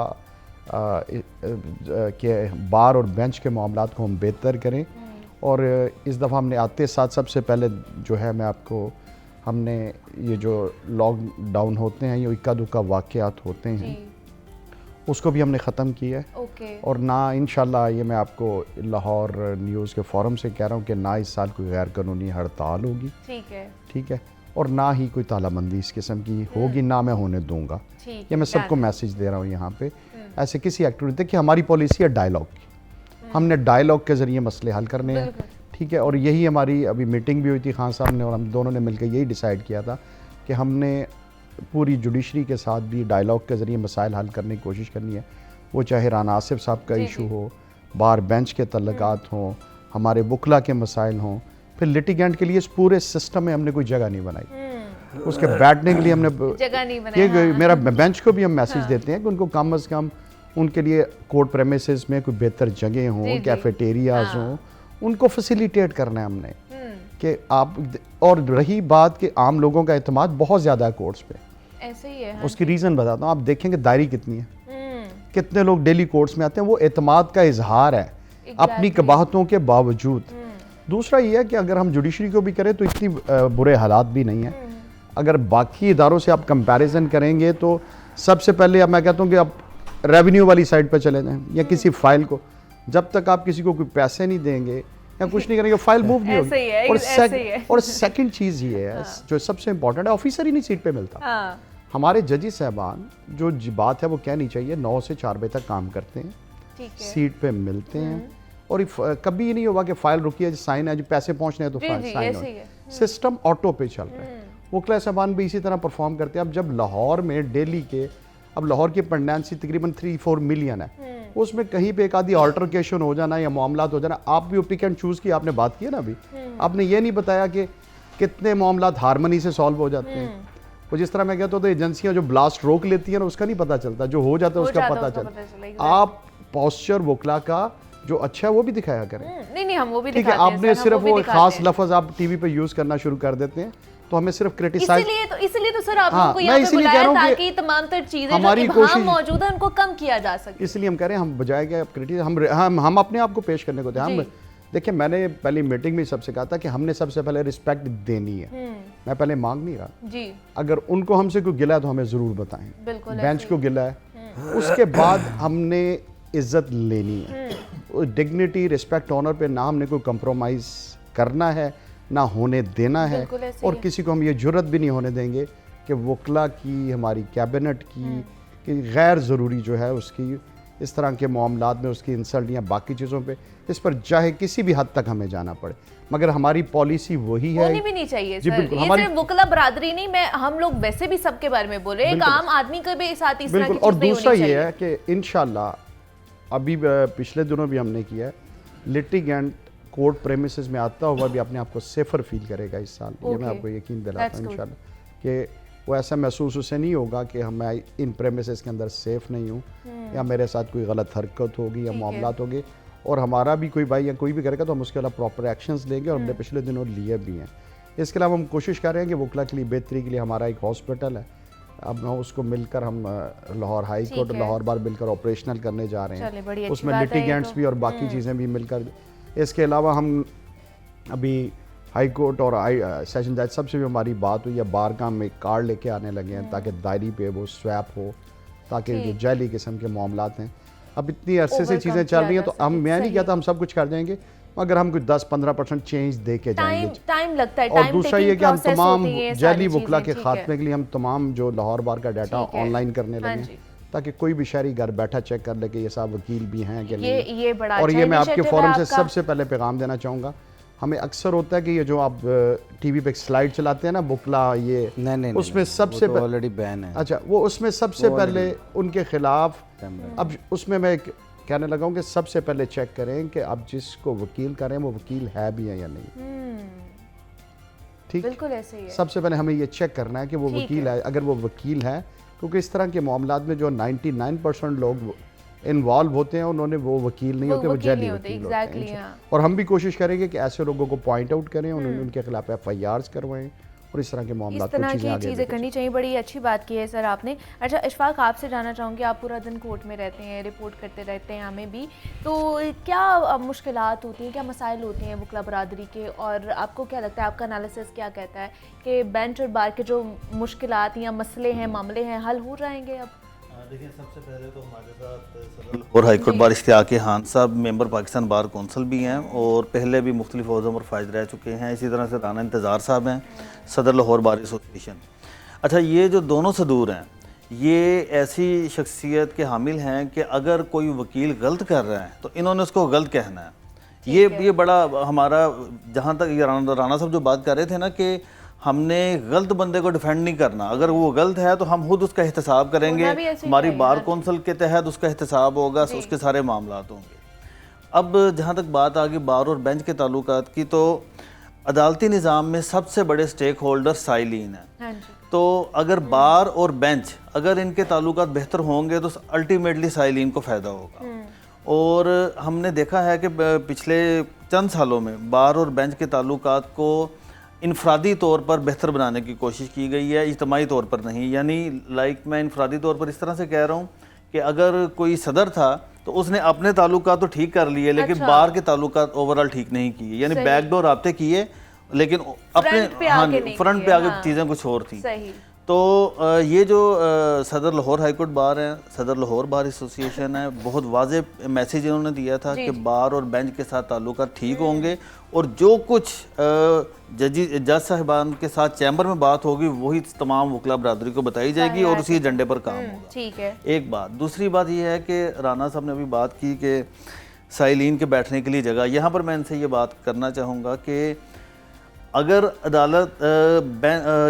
कि बार और बेंच के मामलात को हम बेहतर करें, और इस दफ़ा हमने आते साथ सबसे पहले जो है मैं आपको, हमने ये जो लॉकडाउन होते हैं, ये इक्का दुक्का वाक़यात होते हैं, उसको भी हमने ख़त्म किया है। और ना इंशाल्लाह, ये मैं आपको लाहौर न्यूज़ के फोरम से कह रहा हूँ कि ना इस साल कोई गैर कानूनी हड़ताल होगी, ठीक है, और ना ही कोई तालाबंदी इस किस्म की होगी, ना मैं होने दूंगा। ये मैं सबको मैसेज दे रहा हूँ यहाँ पे। ऐसे किसी एक्टिविटी, देखिए हमारी पॉलिसी है डायलॉग की, हमने डायलॉग के ज़रिए मसले हल करने हैं, ठीक है। और यही हमारी अभी मीटिंग भी हुई थी खान साहब ने, और हम दोनों ने मिलकर यही डिसाइड किया था कि हमने पूरी जुडिशरी के साथ भी डायलॉग के ज़रिए मसाइल हल करने की कोशिश करनी है। वो चाहे राना आसिफ साहब का इशू हो, बार बेंच के तल्लुकात हों, हमारे वकला के मसाइल हों, फिर लिटिगेंट के लिए इस पूरे सिस्टम में हमने कोई जगह नहीं बनाई, उसके बैठने के लिए हमने जगह नहीं बनाई। मेरा बेंच को भी हम मैसेज देते हैं कि उनको कम अज़ कम उनके लिए कोर्ट प्रेमिसेस में कोई बेहतर जगह हों, कैफेटेरियाज हों, उनको फैसिलिटेट करना है हमने कि आप। और रही बात कि आम लोगों का एतमाद बहुत ज़्यादा है कोर्ट्स पे, ऐसे ही है। उसकी रीज़न बताता हूँ। आप देखेंगे दायरी कितनी है, कितने लोग डेली कोर्ट्स में आते हैं, वो एतमाद का इजहार है अपनी कबाहतों के बावजूद। दूसरा ये है कि अगर हम जुडिशरी को भी करें तो इतनी बुरे हालात भी नहीं है। अगर बाकी इदारों से आप कंपैरिजन करेंगे तो सबसे पहले अब मैं कहता हूँ कि आप रेवेन्यू वाली साइड पर चले जाएं, या किसी फाइल को, जब तक आप किसी को कोई पैसे नहीं देंगे या कुछ नहीं करेंगे, फाइल मूव नहीं होगी। और सेकंड चीज़ ये है जो सबसे इंपॉर्टेंट है, ऑफिसर ही नहीं सीट पे मिलता। हमारे जजी साहबान जो बात है वो कहनी चाहिए, 9 से 4 बजे तक काम करते हैं, सीट पे मिलते हैं, और कभी ये नहीं होगा कि फाइल रुकी है, साइन है, जो पैसे पहुंचने हैं तो फाइल साइन हो। सिस्टम ऑटो पे चल रहा है। वकला साहबान भी इसी तरह परफॉर्म करते हैं। अब जब लाहौर में डेली के, अब लाहौर की पेंडेंसी तकरीबन 3-4 मिलियन है, उसमें कहीं पे एक आधी अल्टरकेशन हो जाना या मामलात हो जाना, आप भी पिक एंड चूज़ की आपने बात की है ना अभी, आपने ये नहीं बताया कि कितने मामलात हारमनी से सॉल्व हो जाते हैं। वो जिस तरह मैं कहता हूँ तो एजेंसियाँ जो ब्लास्ट रोक लेती हैं ना, उसका नहीं पता चलता, जो हो जाता है उसका पता चलता। आप पॉस्चर वकला का जो अच्छा है वो भी दिखाया करें। नहीं हम वो भी ठीक है, आपने सिर्फ वो खास लफ्ज आप टीवी पे यूज करना शुरू कर देते हैं, तो हमें सिर्फ क्रिटिसाइज, इसलिए तो सर आप लोगों को यहाँ पे बुलाया ताकि तमाम तर चीजें हमारी जो वहाँ मौजूद है उनको कम किया जा सके। इसलिए हम कह रहे हैं, हम बजाय के क्रिटिसाइज हम अपने आप को पेश करने को थे। हम देखिए, मैंने पहली मीटिंग में सबसे कहा था कि हमने सबसे पहले रिस्पेक्ट देनी है, मैं पहले मांग नहीं रहा जी। अगर उनको हमसे कोई गिला है तो हमें जरूर बताएं, बेंच को गिला है, उसके बाद हमने इज्जत लेनी है, डिग्निटी, रिस्पेक्ट, ऑनर पे ना हमने कोई कंप्रोमाइज करना है, ना होने देना है। और किसी को हम ये जुर्रत भी नहीं होने देंगे कि वकला की, हमारी कैबिनेट की गैर ज़रूरी जो है उसकी इस तरह के मामलात में उसकी इंसल्ट या बाकी चीज़ों पे, इस पर चाहे किसी भी हद तक हमें जाना पड़े। मगर हमारी पॉलिसी वही है। होनी भी नहीं चाहिए जी सर, बिल्कुल, ये हमारी सिर्फ वकला बरादरी नहीं, मैं हम लोग वैसे भी सबके बारे में बोल रहे हैं, एक आम आदमी के भी साथ इस तरह की बिल्कुल। और चीज़ नहीं दूसरा होनी ये चाहिए। है कि इंशाल्लाह अभी पिछले दिनों भी हमने किया है, लिटिगेंट कोर्ट प्रेमिसेस में आता हुआ भी अपने आप को सेफर फील करेगा इस साल। ये मैं Okay. आपको यकीन दिलाता That's हूँ good. इंशाल्लाह कि वो ऐसा महसूस उसे नहीं होगा कि मैं इन प्रेमिसेस के अंदर सेफ नहीं हूँ या मेरे साथ कोई गलत हरकत होगी या ठीक है। मामलात होंगे। और हमारा भी कोई भाई या कोई भी करेगा तो हम उसके अलावा प्रॉपर एक्शंस लेंगे और हमने पिछले दिनों लिए भी हैं। इसके अलावा हम कोशिश कर रहे हैं कि वकला के लिए बेहतरी के लिए हमारा एक हॉस्पिटल है, अब हम उसको मिलकर हम लाहौर हाई कोर्ट ठीक है। लाहौर बार मिलकर ऑपरेशनल करने जा रहे चलिए, बड़ी हैं। अच्छी उसमें बात है ये लिटिगेंट्स तो। भी और बाकी चीज़ें भी मिलकर। इसके अलावा हम अभी हाई कोर्ट और सेशन जज सबसे भी हमारी बात हुई है, बारगाह में कार्ड लेके आने लगे हैं ताकि दायरी पे वो स्वैप हो, ताकि जो जैली किस्म के मामलात हैं अब इतनी अरसे से Overcome चीज़ें चल रही हैं तो किया जा हम, मैं नहीं सके। कहता हम सब कुछ कर देंगे, मगर हम कुछ 10-15% चेंज दे के टाइम जाएंगे। टाइम लगता है, और टाइम दूसरा ये टेकिंग कि हम प्रोसेस तमाम होती है ये जैली सारी वकला के चीज़ें, ठीक है। खात्मे के लिए हम तमाम जो लाहौर बार का डाटा ठीक है। ऑनलाइन करने हाँ लगे जी। ताकि कोई भी शहरी घर बैठा चेक कर ले कि ये साहब वकील भी हैं कि नहीं। ये बड़ा और अच्छा ये मैं आपके initiative है फोरम से आपका। सबसे पहले पैगाम देना चाहूँगा, हमें अक्सर होता है कि ये जो आप टीवी पे एक स्लाइड चलाते हैं ना बुकला, ये नहीं उसमें सबसे ऑलरेडी बैन है। अच्छा वो उसमें सबसे पहले उनके खिलाफ अब उसमें मैं कहने लगा हूँ कि सबसे पहले चेक करें कि आप जिसको वकील करें वो वकील है भी है या नहीं। ठीक, बिल्कुल ऐसे ही है। सबसे पहले हमें ये चेक करना है कि वो ठीक वकील है। अगर वो वकील है, क्योंकि इस तरह के मामलात में जो 99% लोग इन्वॉल्व होते हैं उन्होंने वो वकील नहीं होते, वो वकील जैली नहीं होते, वकील होते हैं। exactly, हाँ। और हम भी कोशिश करेंगे कि ऐसे लोगों को पॉइंट आउट करें, उनके खिलाफ FIRs करवाएं और इस तरह के इस मामलात को तरह चीज़ें की आगे चीज़ें लेकर करनी चाहिए, बड़ी अच्छी बात की है सर आपने। अच्छा इशफाक, आपसे जानना चाहूँगी, आप पूरा दिन कोर्ट में रहते हैं, रिपोर्ट करते रहते हैं हमें भी, तो क्या मुश्किलात होती हैं, क्या मसाइल होते हैं वकला बरादरी के, और आपको क्या लगता है, आपका एनालिसिस क्या कहता है कि बेंच और बार के जो मुश्किलात या मसले हैं, मामले हैं, हल हो जाएंगे अब? देखिए, सबसे पहले तो हमारे साथ और हाईकोर्ट बार इश्तियाक खान साहब मेंबर पाकिस्तान बार कौंसिल भी हैं और पहले भी मुख्तलिफ ओहदों पर फायज रह चुके हैं। इसी तरह से राना इंतज़ार साहब हैं, सदर लाहौर बार एसोसिएशन। अच्छा, ये जो दोनों सदूर हैं ये ऐसी शख्सियत के हामिल हैं कि अगर कोई वकील गलत कर रहा है तो इन्होंने उसको गलत कहना है। ये बड़ा हमारा, जहाँ तक ये राना साहब जो बात कर रहे थे ना कि हमने गलत बंदे को डिफेंड नहीं करना, अगर वो गलत है तो हम खुद उसका एहतसाब करेंगे, होना भी ऐसे ही हमारी चाहिए, बार हाँ। कौंसिल के तहत उसका एहतसाब होगा, उसके सारे मामलात होंगे। अब जहाँ तक बात आ गई बार और बेंच के ताल्लुकात की, तो अदालती निज़ाम में सबसे बड़े स्टेक होल्डर साइलिन हैं। हाँ जी। तो अगर बार और बेंच अगर इनके ताल्लुकात बेहतर होंगे तो अल्टीमेटली साइलिन को फ़ायदा होगा। और हमने देखा है कि पिछले चंद सालों में बार और बेंच के ताल्लुकात को इनफरादी तौर पर बेहतर बनाने की कोशिश की गई है, इज्तमाही तौर पर नहीं। यानी मैं इनफरादी तौर पर इस तरह से कह रहा हूँ कि अगर कोई सदर था तो उसने अपने ताल्लुकात तो ठीक कर लिए, लेकिन अच्छा। बार के ताल्लुकात ओवरऑल ठीक नहीं किए, यानी बैकडोर राब्ते किए लेकिन अपने पे आगे नहीं फ्रंट किए, पे आगे हाँ। चीज़ें कुछ और थी। सही। तो ये जो सदर लाहौर हाईकोर्ट बार है, सदर लाहौर बार एसोसिएशन है, बहुत वाज़ेह मैसेज इन्होंने दिया था कि बार और बेंच के साथ ताल्लुकात ठीक होंगे और जो कुछ जज साहिबान के साथ चैम्बर में बात होगी वही तमाम वकला बरादरी को बताई जाएगी और उसी एजेंडे पर काम होगा। ठीक है। एक बात। दूसरी बात यह है कि राना साहब ने अभी बात की कि साइलिन के बैठने के लिए जगह, यहाँ पर मैं इनसे ये बात करना चाहूँगा कि अगर अदालत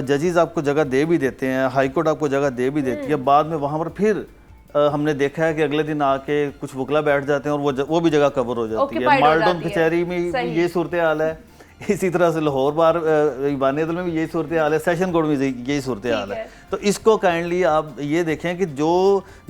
जजेस आपको जगह दे भी देते हैं, हाई कोर्ट आपको जगह दे भी देती है, बाद में वहाँ पर फिर हमने देखा है कि अगले दिन आके कुछ वकला बैठ जाते हैं और वो भी जगह कवर हो जाती है। Occupied हो माल्डोन जाती है। कचहरी में ये सूरत हाल है, इसी तरह से लाहौर बार ईवान अदल में भी यही सूरत हाल है, सेशन कोर्ट में यही सूरत हाल है। तो इसको काइंडली आप ये देखें कि जो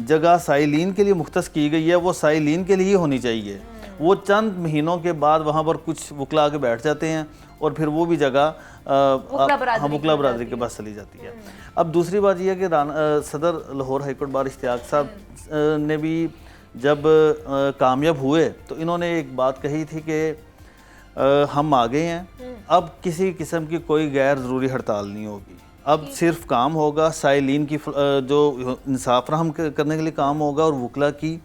जगह साइलिन के लिए मुख्तस की गई है वो साइलिन के लिए होनी चाहिए। वो चंद महीनों के बाद वहाँ पर कुछ वकला आके बैठ जाते हैं और फिर वो भी जगह हम वकला बरादरी के पास चली जाती है। अब दूसरी बात यह है कि सदर लाहौर हाईकोर्ट बार इश्तियाक साहब ने भी जब कामयाब हुए तो इन्होंने एक बात कही थी कि हम आ गए हैं, अब किसी किस्म की कोई गैर ज़रूरी हड़ताल नहीं होगी, अब सिर्फ काम होगा साइलिन की जो इंसाफ फराहम करने के लिए काम होगा और वकला की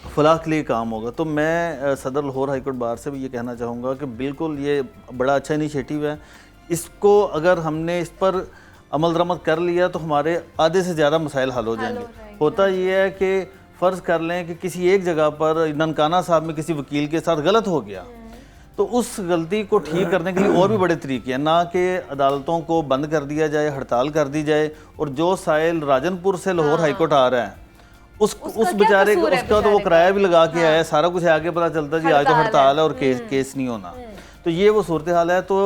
फलाह के लिए काम होगा। तो मैं सदर लाहौर हाईकोर्ट बार से भी ये कहना चाहूँगा कि बिल्कुल ये बड़ा अच्छा इनिशिएटिव है, इसको अगर हमने इस पर अमल दरामद कर लिया तो हमारे आधे से ज़्यादा मसाइल हल हो जाएंगे। होता ये है कि फ़र्ज़ कर लें कि किसी एक जगह पर ननकाना साहब में किसी वकील के साथ गलत हो गया, तो उस गलती को ठीक करने के लिए और भी बड़े तरीके हैं, ना कि अदालतों को बंद कर दिया जाए, हड़ताल कर दी जाए, और जो साइल राजनपुर से लाहौर हाईकोर्ट आ रहा है उस बेचारे कसूर है उसका तो वो किराया भी लगा के आया, सारा कुछ है, आगे पता चलता जी आज तो हड़ताल है और केस नहीं होना। तो ये वो सूरत हाल है। तो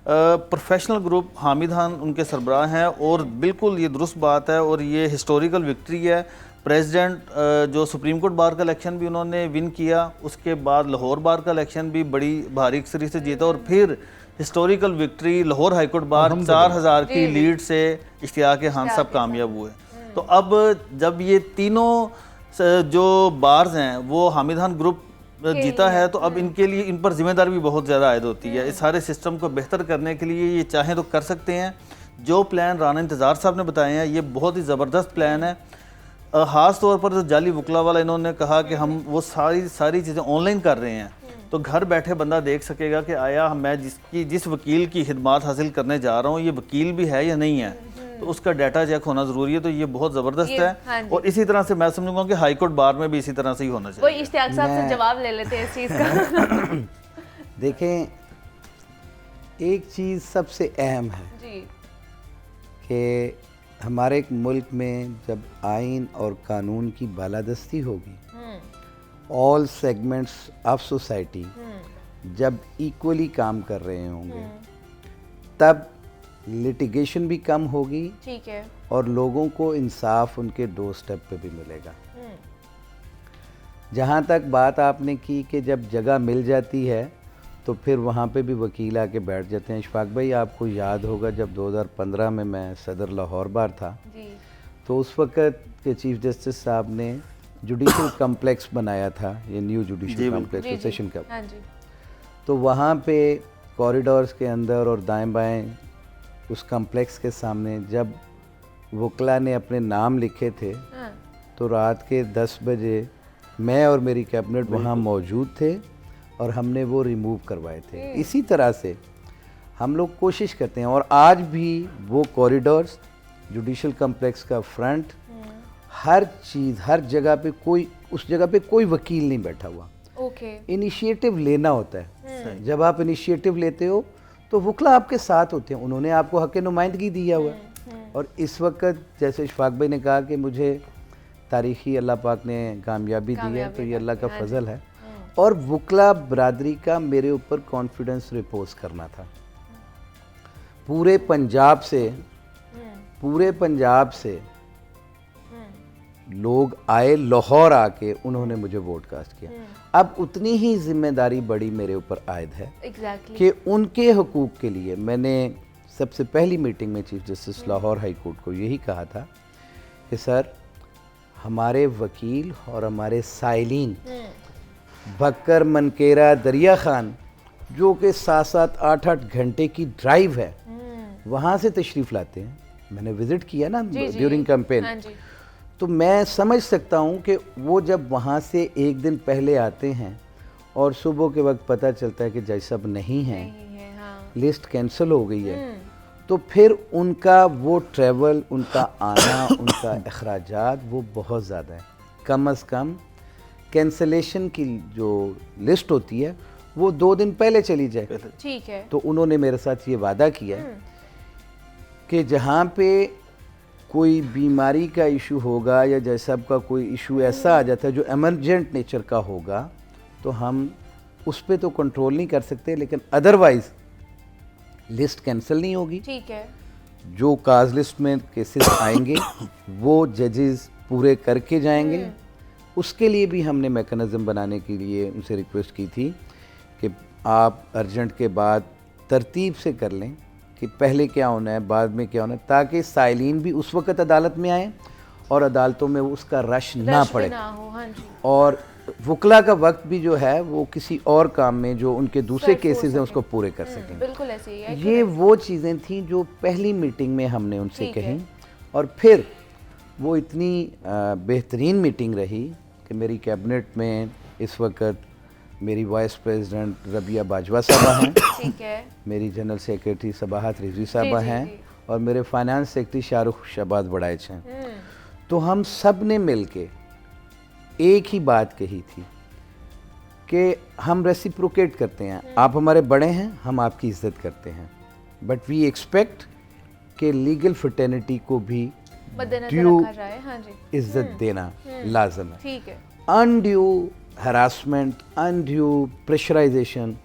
प्रोफेशनल ग्रुप हामिद खान उनके सरबराह हैं, और बिल्कुल ये दुरुस्त बात है और ये हिस्टोरिकल विक्ट्री है। प्रेसिडेंट जो सुप्रीम कोर्ट बार का इलेक्शन भी उन्होंने विन किया, उसके बाद लाहौर बार का इलेक्शन भी बड़ी भारी अक्सरी से जीता, और फिर historical victory Lahore high court bar 4000 की लीड से इश्तियाक खान साहब कामयाब हुए। तो अब जब ये तीनों जो बार्स हैं वो हामिद खान ग्रुप जीता है, तो अब इनके लिए इन पर जिम्मेदारी भी बहुत ज़्यादा आयद होती है। इस सारे सिस्टम को बेहतर करने के लिए ये चाहें तो कर सकते हैं। जो प्लान राना इंतज़ार साहब ने बताए हैं ये बहुत ही ज़बरदस्त प्लान है। ख़ास तौर पर जो जाली वकला वाला इन्होंने कहा कि हम वो सारी चीज़ें ऑनलाइन कर रहे हैं, तो घर बैठे बंदा देख सकेगा कि आया मैं जिस वकील की खिदमात हासिल करने जा रहा हूँ ये वकील भी है या नहीं है, तो उसका डाटा चेक होना ज़रूरी है। तो ये बहुत ज़बरदस्त है। हाँ और इसी तरह से मैं समझूंगा कि हाई कोर्ट बार में भी इसी तरह से ही होना चाहिए। वही इश्तियाक साहब से जवाब ले लेते हैं इस चीज़ का। देखें, एक चीज़ सबसे अहम है जी कि हमारे एक मुल्क में जब आइन और कानून की बालादस्ती होगी, ऑल सेगमेंट्स ऑफ सोसाइटी जब इक्वली काम कर रहे होंगे, तब लिटिगेशन भी कम होगी, ठीक है, और लोगों को इंसाफ उनके डोर स्टेप पे भी मिलेगा। जहाँ तक बात आपने की कि जब जगह मिल जाती है तो फिर वहाँ पे भी वकील आके बैठ जाते हैं। इशफाक भाई, आपको याद होगा जब 2015 में मैं सदर लाहौर बार था, जी तो उस वक़्त के चीफ जस्टिस साहब ने जुडिशल कम्प्लेक्स बनाया था, ये न्यू जुडिशल कम्प्लेक्स सेशन का। हाँ जी, तो वहाँ पे कॉरिडोर्स के अंदर और दाएं बाएं उस कम्प्लेक्स के सामने जब वकला ने अपने नाम लिखे थे, हाँ, तो रात के 10 बजे मैं और मेरी कैबिनेट वहाँ मौजूद थे और हमने वो रिमूव करवाए थे। इसी तरह से हम लोग कोशिश करते हैं, और आज भी वो कॉरिडोर्स, जुडिशल कम्प्लेक्स का फ्रंट, हर चीज़, हर जगह पे कोई, उस जगह पे कोई वकील नहीं बैठा हुआ। ओके, इनिशिएटिव लेना होता है। जब आप इनिशिएटिव लेते हो तो वकला आपके साथ होते हैं, उन्होंने आपको हक नुमाइंदगी दिया हुआ है। और इस वक्त जैसे इशफाक भाई ने कहा कि मुझे तारीखी अल्लाह पाक ने कामयाबी दी है, तो ये अल्लाह का फजल है। और वकला बरादरी का मेरे ऊपर कॉन्फिडेंस रिपोज करना था। पूरे पंजाब से लोग आए, लाहौर आके उन्होंने मुझे वोट कास्ट किया। अब उतनी ही जिम्मेदारी बड़ी मेरे ऊपर आयद है एग्जैक्टली, कि उनके हकूक़ के लिए मैंने सबसे पहली मीटिंग में chief justice Lahore high court को यही कहा था कि सर, हमारे वकील और हमारे साइलीन बकर, मनकेरा, दरिया खान, जो कि 7-7, 8-8 घंटे की ड्राइव है, वहाँ से तशरीफ़ लाते हैं। मैंने विज़िट किया ना ड्यूरिंग कैंपेन, हाँ जी, तो मैं समझ सकता हूँ कि वो जब वहाँ से एक दिन पहले आते हैं और सुबह के वक्त पता चलता है कि जज साहब नहीं हैं, हाँ, लिस्ट कैंसिल हो गई है, तो फिर उनका वो ट्रैवल, उनका आना, उनका अखराजात वो बहुत ज़्यादा है। कम अज़ कम कैंसलेशन की जो लिस्ट होती है वो 2 दिन पहले चली जाए। ठीक है, तो उन्होंने मेरे साथ ये वादा किया कि जहाँ पे कोई बीमारी का इशू होगा या जज साहब का कोई इशू ऐसा आ जाता है जो एमरजेंट नेचर का होगा, तो हम उस पे तो कंट्रोल नहीं कर सकते, लेकिन अदरवाइज़ लिस्ट कैंसिल नहीं होगी। ठीक है, जो काज लिस्ट में केसेस आएंगे वो जजेस पूरे करके जाएंगे। उसके लिए भी हमने मैकेनिज़्म बनाने के लिए उनसे रिक्वेस्ट की थी कि आप अर्जेंट के बाद तरतीब से कर लें कि पहले क्या होना है, बाद में क्या होना है, ताकि साइलिन भी उस वक्त अदालत में आए और अदालतों में उसका रश ना पड़े, ना हो। हाँ जी, और वकला का वक्त भी जो है वो किसी और काम में जो उनके दूसरे केसेस हैं उसको पूरे कर सकें। बिल्कुल ऐसे ही है। ये वो चीज़ें थी जो पहली मीटिंग में हमने उनसे कही, और फिर वो इतनी बेहतरीन मीटिंग रही कि मेरी कैबिनेट में इस वक्त मेरी वाइस प्रेसिडेंट रबिया बाजवा साहबा हैं, ठीक है, मेरी जनरल सेक्रेटरी सबाहत रिजवी साहबा जी, हैं, जी। और मेरे फाइनेंस सेक्रेटरी शाहरुख शहबाज बड़ाइच हैं। तो हम सब ने मिल के एक ही बात कही थी कि हम रेसिप्रोकेट करते हैं, आप हमारे बड़े हैं, हम आपकी इज्जत करते हैं, बट वी एक्सपेक्ट कि लीगल फ्रेटर्निटी को भी मद्देनजर ड्यू रखा जाए। हाँ जी, इज्जत देना लाजम है। ठीक है। अनड्यू हरासमेंट, अनड्यू प्रेशराइजेशन,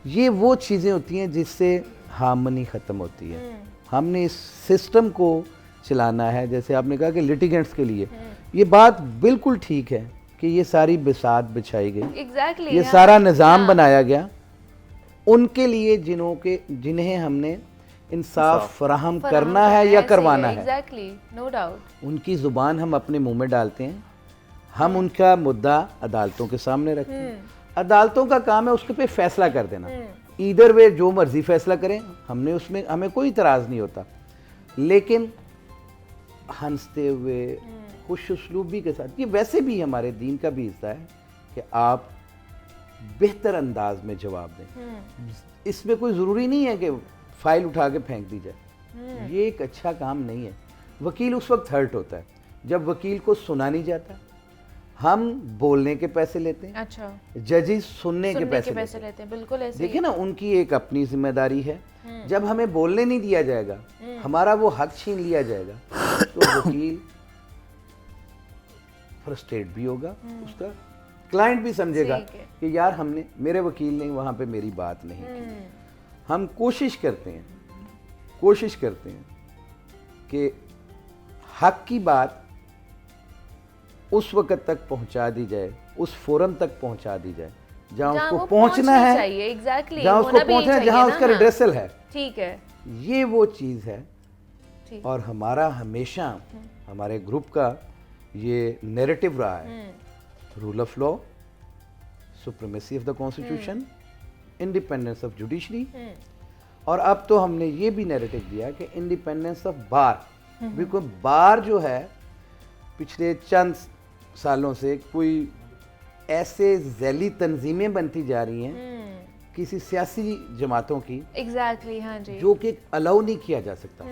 ये वो चीज़ें होती हैं जिससे हार्मनी ख़त्म होती है। हमने इस सिस्टम को चलाना है। जैसे आपने कहा कि लिटिगेंट्स के लिए ये बात बिल्कुल ठीक है कि ये सारी बिसात बिछाई गई, एग्जैक्टली ये सारा निज़ाम बनाया गया उनके लिए जिन्हें हमने इंसाफ फराहम करना है या करवाना है। Exactly, no doubt. उनकी ज़ुबान हम अपने मुंह में डालते हैं, हम उनका मुद्दा अदालतों के सामने रखते हैं, अदालतों का काम है उसके पे फैसला कर देना। ईदर वे जो मर्जी फैसला करें, हमें कोई इतराज़ नहीं होता, लेकिन हंसते हुए खुश उसलूबी के साथ। ये वैसे भी हमारे दीन का भी हिस्सा है कि आप बेहतर अंदाज में जवाब दें। इसमें कोई ज़रूरी नहीं है कि फाइल उठा के फेंक दी जाए, ये एक अच्छा काम नहीं है। वकील उस वक्त हर्ट होता है जब वकील को सुना नहीं जाता। हम बोलने के पैसे लेते हैं, अच्छा, जजेस सुनने के पैसे लेते हैं। बिल्कुल ऐसे देखिए ना, उनकी एक अपनी जिम्मेदारी है। जब हमें बोलने नहीं दिया जाएगा, हमारा वो हक छीन लिया जाएगा, तो वकील फ्रस्ट्रेट भी होगा, उसका क्लाइंट भी समझेगा कि यार मेरे वकील ने वहाँ पे मेरी बात नहीं की। हम कोशिश करते हैं कि हक की बात उस वक्त तक पहुंचा दी जाए, उस फोरम तक पहुंचा दी जाए जहां उसको पहुंचना है, जहां उसको पहुंचना है, जहां उसका रिड्रेसल है। ठीक है, ये वो चीज़ है। और हमारा हमेशा हमारे ग्रुप का ये नैरेटिव रहा है, rule of law, supremacy of the constitution, independence of judiciary, और अब तो हमने ये भी नैरेटिव दिया कि इंडिपेंडेंस ऑफ बार। बिकॉज बार जो है पिछले चंद सालों से कोई ऐसे जैली तंजीमें बनती जा रही हैं किसी सियासी जमातों की, एग्जैक्टली, हाँ जी, जो कि अलाउ नहीं किया जा सकता।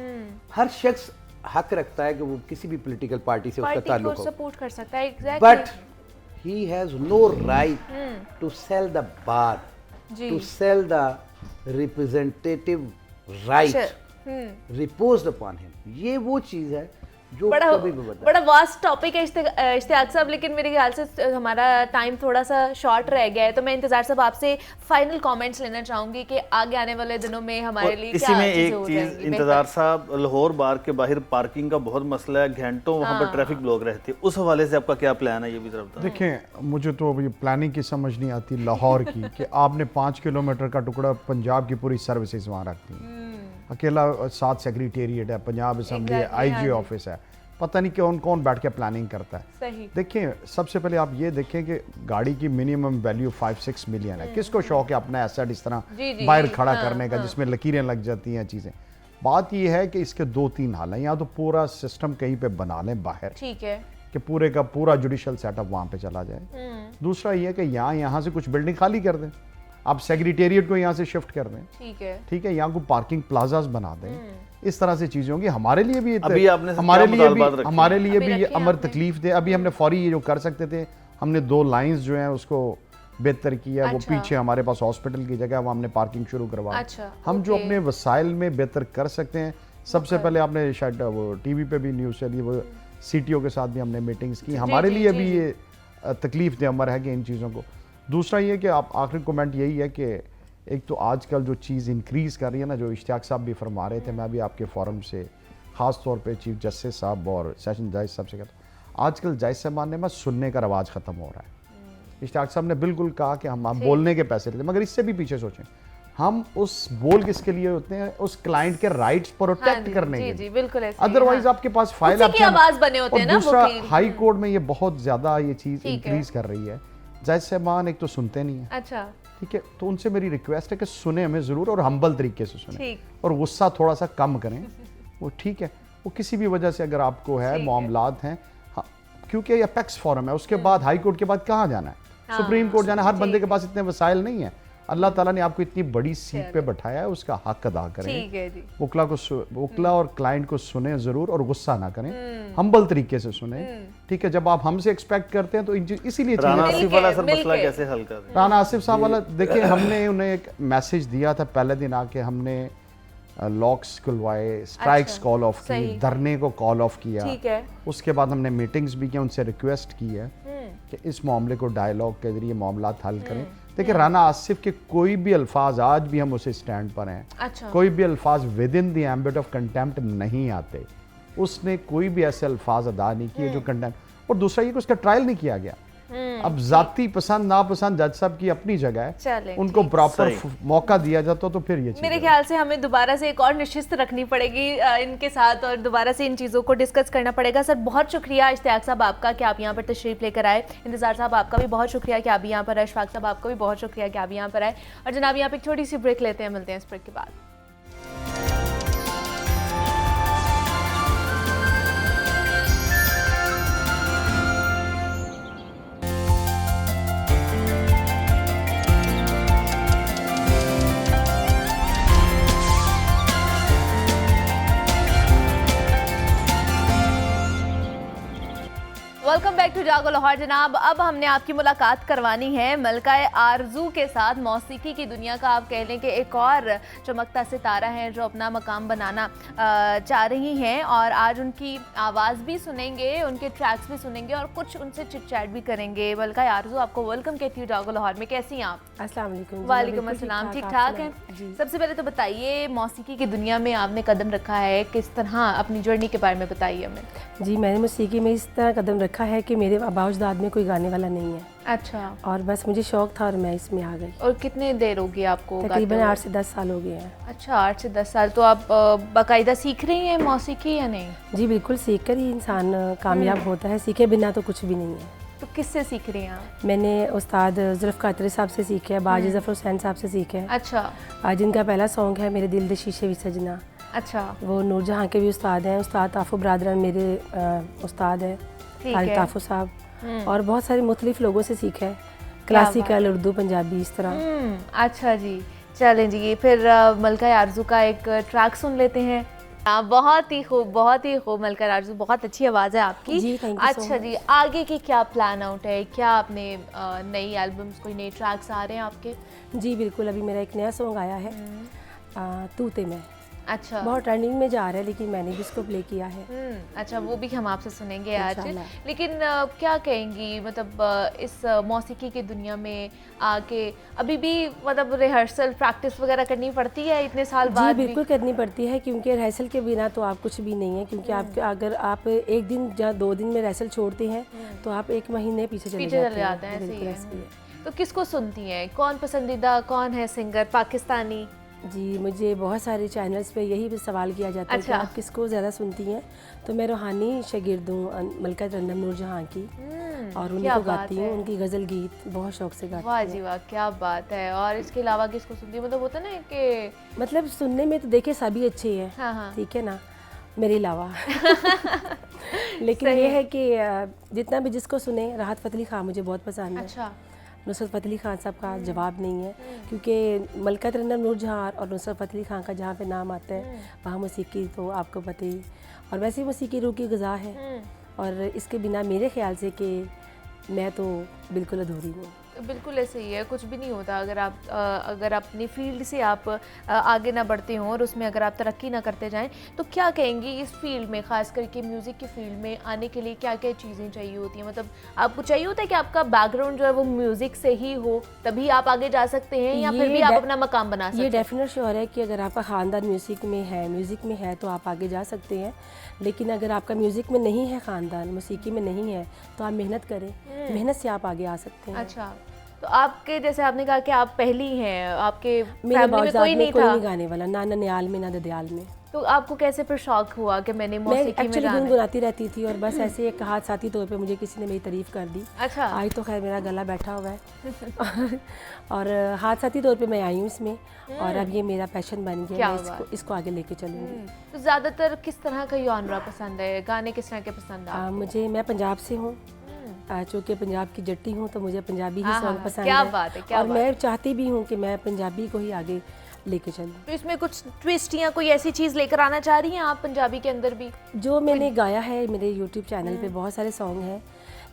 हर शख्स हक रखता है कि वो किसी भी पॉलिटिकल पार्टी से उसका ताल्लुक हो, सपोर्ट कर सकता है, but he has no right to sell the bar, to sell the representative right reposed upon him. ये वो चीज़ है जो कभी भी बड़ा वास्ट टॉपिक है इश्तियाक साहब, लेकिन मेरे ख्याल से हमारा टाइम थोड़ा सा शॉर्ट रह गया है, तो मैं इंतजार साहब आपसे फाइनल कमेंट्स लेना चाहूंगी कि आगे आने वाले दिनों में हमारे लिए इसी में एक चीज इंतजार साहब, लाहौर बार के बाहर पार्किंग का बहुत मसला है, घंटों वहाँ पर ट्रैफिक ब्लॉक रहती है, उस हवाले से आपका क्या प्लान है, ये भी जरा बताएं। देखिए, मुझे तो अभी प्लानिंग की समझ नहीं आती लाहौर की कि आपने 5 किलोमीटर का टुकड़ा पंजाब की पूरी सर्विसेज वहाँ रखती हैं, अकेला 7 सेक्रेटेरिएट है, पंजाब असेंबली है, IG ऑफिस है, पता नहीं कौन कौन बैठ के प्लानिंग करता है। सही। देखिए, सबसे पहले आप ये देखें कि गाड़ी की मिनिमम वैल्यू 5-6 मिलियन है। किसको शौक है अपना एसेट इस तरह बाहर खड़ा करने का, जिसमें लकीरें लग जाती हैं चीज़ें। बात ये है कि इसके 2-3 हाल हैं। या तो पूरा सिस्टम कहीं पे बना लें बाहर, ठीक है, कि पूरे का पूरा जुडिशल सेटअप वहाँ पे चला जाए। दूसरा ये है कि यहाँ से कुछ बिल्डिंग खाली कर दें, आप सेक्रेटेरिएट को यहाँ से शिफ्ट कर दें, ठीक है, यहाँ को पार्किंग प्लाजाज बना दें। इस तरह से चीजें होंगी। हमारे लिए भी हमारे लिए भी ये अमर तकलीफ दे। अभी हमने फौरी ये जो कर सकते थे, हमने 2 लाइंस जो हैं उसको बेहतर किया। वो पीछे हमारे पास हॉस्पिटल की जगह, वहाँ हमने पार्किंग शुरू करवा। हम जो अपने वसाइल में बेहतर कर सकते हैं, सबसे पहले आपने शायद वो टीवी पे भी न्यूज़ चली, वो CTO के साथ भी हमने मीटिंग्स की। हमारे लिए भी ये तकलीफ दे अमर है कि इन चीज़ों को। दूसरा ये कि आप आखिरी कमेंट यही है कि एक तो आजकल जो चीज़ इंक्रीज़ कर रही है ना, जो इश्तियाक साहब भी फरमा रहे थे, मैं भी आपके फोरम से ख़ास तौर पे चीफ जस्टिस साहब और सेशन जज साहब से कहता हूँ, आजकल जज साहबान में सुनने का रवाज ख़त्म हो रहा है। इश्तियाक साहब ने बिल्कुल कहा कि हम बोलने के पैसे लेते, मगर इससे भी पीछे सोचें, हम उस बोल किसके लिए होते हैं, उस क्लाइंट के राइट्स प्रोटेक्ट करने के लिए। बिल्कुल, अदरवाइज आपके पास फाइल आपकी आवाज बने होते हैं ना। दूसरा, हाई कोर्ट में ये बहुत ज़्यादा ये चीज़ इंक्रीज कर रही है। जज साहबान एक तो सुनते नहीं है, अच्छा, ठीक है, तो उनसे मेरी रिक्वेस्ट है कि सुने हमें ज़रूर और हम्बल तरीके से सुने, और गुस्सा थोड़ा सा कम करें। वो ठीक है, वो किसी भी वजह से अगर आपको है मामलात हैं, हाँ, क्योंकि ये अपेक्स फोरम है, उसके बाद हाई कोर्ट के बाद कहाँ जाना है, सुप्रीम कोर्ट जाना है। हर बंदे के पास इतने वसाइल नहीं है। अल्लाह ताला ने आपको इतनी बड़ी सीट पे बैठाया है, उसका हक अदा करें। ठीक है जी। वकला और क्लाइंट को सुने ज़रूर और गुस्सा ना करें, हम्बल तरीके से सुने। ठीक है, जब आप हमसे एक्सपेक्ट करते हैं तो इसीलिए राना चीज़ें- आसिफ वाला सर मिलके- मसला कैसे हल कर रहे हैं? राना आसिफ साहब वाला देखिए, हमने उन्हें एक मैसेज दिया था पहले दिन आके, हमने लॉक्स खुलवाए, स्ट्राइक्स अच्छा, कॉल ऑफ की, सही। धरने को कॉल ऑफ किया। ठीक है। उसके बाद हमने मीटिंग्स भी की, उनसे रिक्वेस्ट की है कि इस मामले को डायलॉग के जरिए मामला हल करें। देखिए, राना आसिफ के कोई भी अल्फाज, आज भी हम उसे स्टैंड पर हैं, अच्छा। कोई भी अल्फाज with in the ambit of contempt नहीं आते। उसने कोई भी ऐसे अल्फाज अदा नहीं किए जो कंटेम्प्ट। और दूसरा ये कि उसका ट्रायल नहीं किया गया। अब जाती पसंद नापसंद जज साहब की अपनी जगह है, चलें, उनको प्रॉपर सही। मौका दिया जाता तो फिर ये चीज़ मेरे है। ख्याल से हमें दोबारा से एक और नशिस्त रखनी पड़ेगी इनके साथ और दोबारा से इन चीज़ों को डिस्कस करना पड़ेगा। सर बहुत शुक्रिया इश्तियाक साहब आपका कि आप यहाँ पर तशरीफ़ लेकर आए। इंतज़ार साहब आपका भी बहुत शुक्रिया कि आप यहाँ पर आए। अशफाक साहब आपको भी बहुत शुक्रिया कि आप यहाँ पर आए। और जनाब यहाँ पे एक छोटी सी ब्रेक लेते हैं, मिलते हैं इस ब्रेक के बाद। वेलकम बैक टू जागो लाहौर। जनाब अब हमने आपकी मुलाकात करवानी है मलका आरजू के साथ। मौसीकी की दुनिया का आप कह लें कि एक और चमकता सितारा है जो अपना मकाम बनाना चाह रही हैं, और आज उनकी आवाज़ भी सुनेंगे, उनके ट्रैक्स भी सुनेंगे और कुछ उनसे चिट चैट भी करेंगे। मलका आरजू, आपको वेलकम कहती हूँ जागो लाहौर में। कैसी हैं आप? अस्सलाम वालेकुम। वालेकुम अस्सलाम। ठीक ठाक हैं? जी। सबसे पहले तो बताइए, मौसीकी की दुनिया में आपने कदम रखा है, किस तरह अपनी जर्नी के बारे में बताइए हमें। जी, मैंने मौसीकी में इस तरह कदम रखा है कि मेरे आबाउजदाद में कोई गाने वाला नहीं है, अच्छा। और बस मुझे शौक था और मैं इसमें आ गई। और कितने देर होगी आपको? तकरीबन गाते हुए? 8 से 10 साल हो गए हैं। अच्छा, 8 से 10 साल। तो आप बाकायदा सीख रही हैं मौसीकी या नहीं? जी बिल्कुल, सीख कर ही इंसान कामयाब होता है, सीखे बिना तो कुछ भी नहीं है। तो किससे सीख रही हैं आप? मैंने उस्ताद जुल्फ़िकार कादरी साहब से सीखे है, बाजी ज़फ़र हुसैन साहब से सीखे है। अच्छा आज इनका पहला सॉन्ग है मेरे दिल दे शीशे भी सजना। अच्छा, वो नूरजहाँ के भी उस्ताद हैं। उस्ताद ताफ़ो बरादरान मेरे उस्ताद हैं, ठीक तारिक है। ताफ़ो साहब, और बहुत सारे मुख्तलिफ लोगों से सीखा है, क्लासिकल, उर्दू, पंजाबी, इस तरह। अच्छा जी। चलें जी, फिर मलका आरजू का एक ट्रैक सुन लेते हैं। बहुत ही खूब, बहुत ही खूब मलका आरजू, बहुत अच्छी आवाज़ है आपकी। जी, thank you so अच्छा जी, आगे की क्या प्लान आउट है? क्या आपने नई एल्बम्स, कोई नए ट्रैक्स आ रहे हैं आपके? जी बिल्कुल, अभी मेरा एक नया सॉन्ग आया है, तू ते मैं। अच्छा। बहुत ट्रेंडिंग में जा रहा है, लेकिन मैंने भी इसको प्ले किया है। अच्छा, वो भी हम आपसे सुनेंगे आज। इंशाल्लाह। लेकिन क्या कहेंगी, मतलब इस मौसीकी की दुनिया में आके अभी भी मतलब रिहर्सल, प्रैक्टिस वगैरह करनी पड़ती है इतने साल जी बाद? बिल्कुल करनी पड़ती है, क्योंकि रिहर्सल के बिना तो आप कुछ भी नहीं है। क्योंकि आप अगर आप एक दिन या 2 दिन में रिहर्सल छोड़ते हैं तो आप 1 महीने पीछे चले जाते हैं। बिल्कुल सही ऐसे ही है। है। तो किसको सुनती हैं? कौन पसंदीदा, कौन है सिंगर पाकिस्तानी? जी, मुझे बहुत सारे चैनल्स पे यही भी सवाल किया जाता है कि अच्छा। आप किसको ज़्यादा सुनती हैं। तो मैं रूहानी शागिर्द हूँ मलका तरन्नुम नूरजहाँ की, और उन्हीं क्या को गाती बात हूँ। है। उनकी गज़ल गीत बहुत शौक से गाती वाह हूँ। जी वाह, क्या बात है। और इसके अलावा किसको सुनती है? मतलब होता है ना कि मतलब सुनने में तो देखिए सभी अच्छे हैं, हाँ हाँ, ठीक है ना, मेरे अलावा। लेकिन सही ये है। है कि जितना भी जिसको सुने, राहत फ़तेह अली खान मुझे बहुत पसंद है। अच्छा। नुसरत फ़तेह अली खान साहब का जवाब नहीं है, क्योंकि मलका तरन्नुम नूरजहाँ और नुसरत फ़तेह अली खान का जहाँ पे नाम आता है वहाँ मौसीकी तो आपको पता ही। और वैसे ही मौसीकी रूह की ग़िज़ा है, और इसके बिना मेरे ख़्याल से कि मैं तो बिल्कुल अधूरी हूँ। बिल्कुल ऐसे ही है, कुछ भी नहीं होता अगर अपनी फील्ड से आप आगे ना बढ़ते हों और उसमें अगर आप तरक्की ना करते जाएं। तो क्या कहेंगी इस फील्ड में, ख़ास करके म्यूज़िक की फील्ड में आने के लिए क्या क्या चीज़ें चाहिए होती हैं? मतलब आपको चाहिए होता है कि आपका बैकग्राउंड जो है वो म्यूज़िक से ही हो, तभी आप आगे जा सकते हैं, या फिर भी आप अपना मकाम बना सकते ये हैं? डेफिनेट श्योर है कि अगर आपका ख़ानदान म्यूज़िक में है तो आप आगे जा सकते हैं। लेकिन अगर आपका म्यूज़िक में नहीं है, ख़ानदान मौसीकी में नहीं है, तो आप मेहनत करें, मेहनत से आप आगे आ सकते हैं। अच्छा, तो आपके जैसे आपने कहा कि आप पहली हैं, आपके मेरे फैमिली में बावजूद कोई नहीं कोई था, नहीं गाने वाला, ना ननियाल में ना ददयाल में। तो आपको कैसे फिर शौक हुआ कि मैंने मैं मौसीकी में एक्चुअली जाना है? गुनगुनाती रहती थी, और बस ऐसे एक हादसाती तौर पे मुझे किसी ने मेरी तारीफ़ कर दी। अच्छा। आज तो खैर मेरा गला बैठा हुआ है और हादसाती तौर पे मैं आई हूँ इसमें, और अब ये मेरा पैशन बन गया, क्या मैं इसको आगे लेके चलूँगी। तो ज़्यादातर किस तरह का जॉनरा पसंद है? गाने किस तरह के पसंद है? मुझे, मैं पंजाब से हूँ, चूँकि पंजाब की जट्टी हूँ तो मुझे पंजाबी ही हाँ, सॉन्ग हाँ, पसंद क्या है। बात है, क्या और बात मैं चाहती भी हूँ कि मैं पंजाबी को ही आगे लेके चलूँ। तो इसमें कुछ ट्विस्ट या कोई ऐसी चीज़ लेकर आना चाह रही हैं आप पंजाबी के अंदर भी? जो मैंने गाया है मेरे यूट्यूब चैनल पे बहुत सारे सॉन्ग हैं,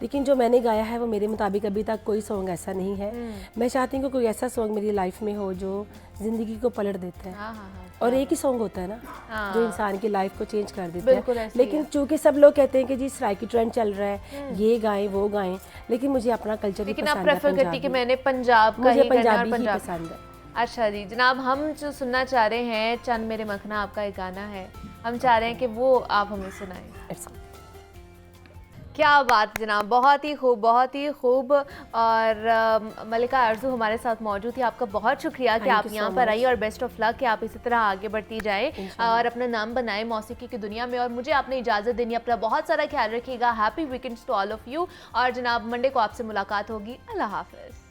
लेकिन जो मैंने गाया है वो मेरे मुताबिक अभी तक कोई सॉन्ग ऐसा नहीं है। मैं चाहती हूँ कि कोई ऐसा सॉन्ग मेरी लाइफ में हो जो ज़िंदगी को पलट देता है। हाँ हाँ हाँ, और एक ही सॉन्ग होता है ना जो इंसान की लाइफ को चेंज कर देता बिल्कुल है। ऐसे ही लेकिन चूंकि सब लोग कहते हैं कि जी सराइकी ट्रेंड चल रहा है, ये गाएं वो गाएं, लेकिन मुझे अपना कल्चर ही लेकिन आप पसंद है, प्रेफर करती कि पंजाबी। मैंने पंजाब का मुझे ही करना और पंजाबी ही पंजाब। पसंद है। अच्छा जी जनाब, हम जो सुनना चाह रहे हैं चंद मेरे मखना आपका एक गाना है, हम चाह रहे हैं कि वो आप हमें सुनाएं। क्या बात जनाब, बहुत ही खूब, बहुत ही खूब। और मलिका आरजू हमारे साथ मौजूद थी, आपका बहुत शुक्रिया कि Thank आप you so यहाँ पर much. आई और बेस्ट ऑफ लक कि आप इसी तरह आगे बढ़ती जाएं और अपना नाम बनाएं मौसीकी की दुनिया में। और मुझे आपने इजाज़त देनी, अपना बहुत सारा ख्याल रखिएगा। Happy weekends to all of you. और जनाब मंडे को आपसे मुलाकात होगी। अल्लाह हाफिज़।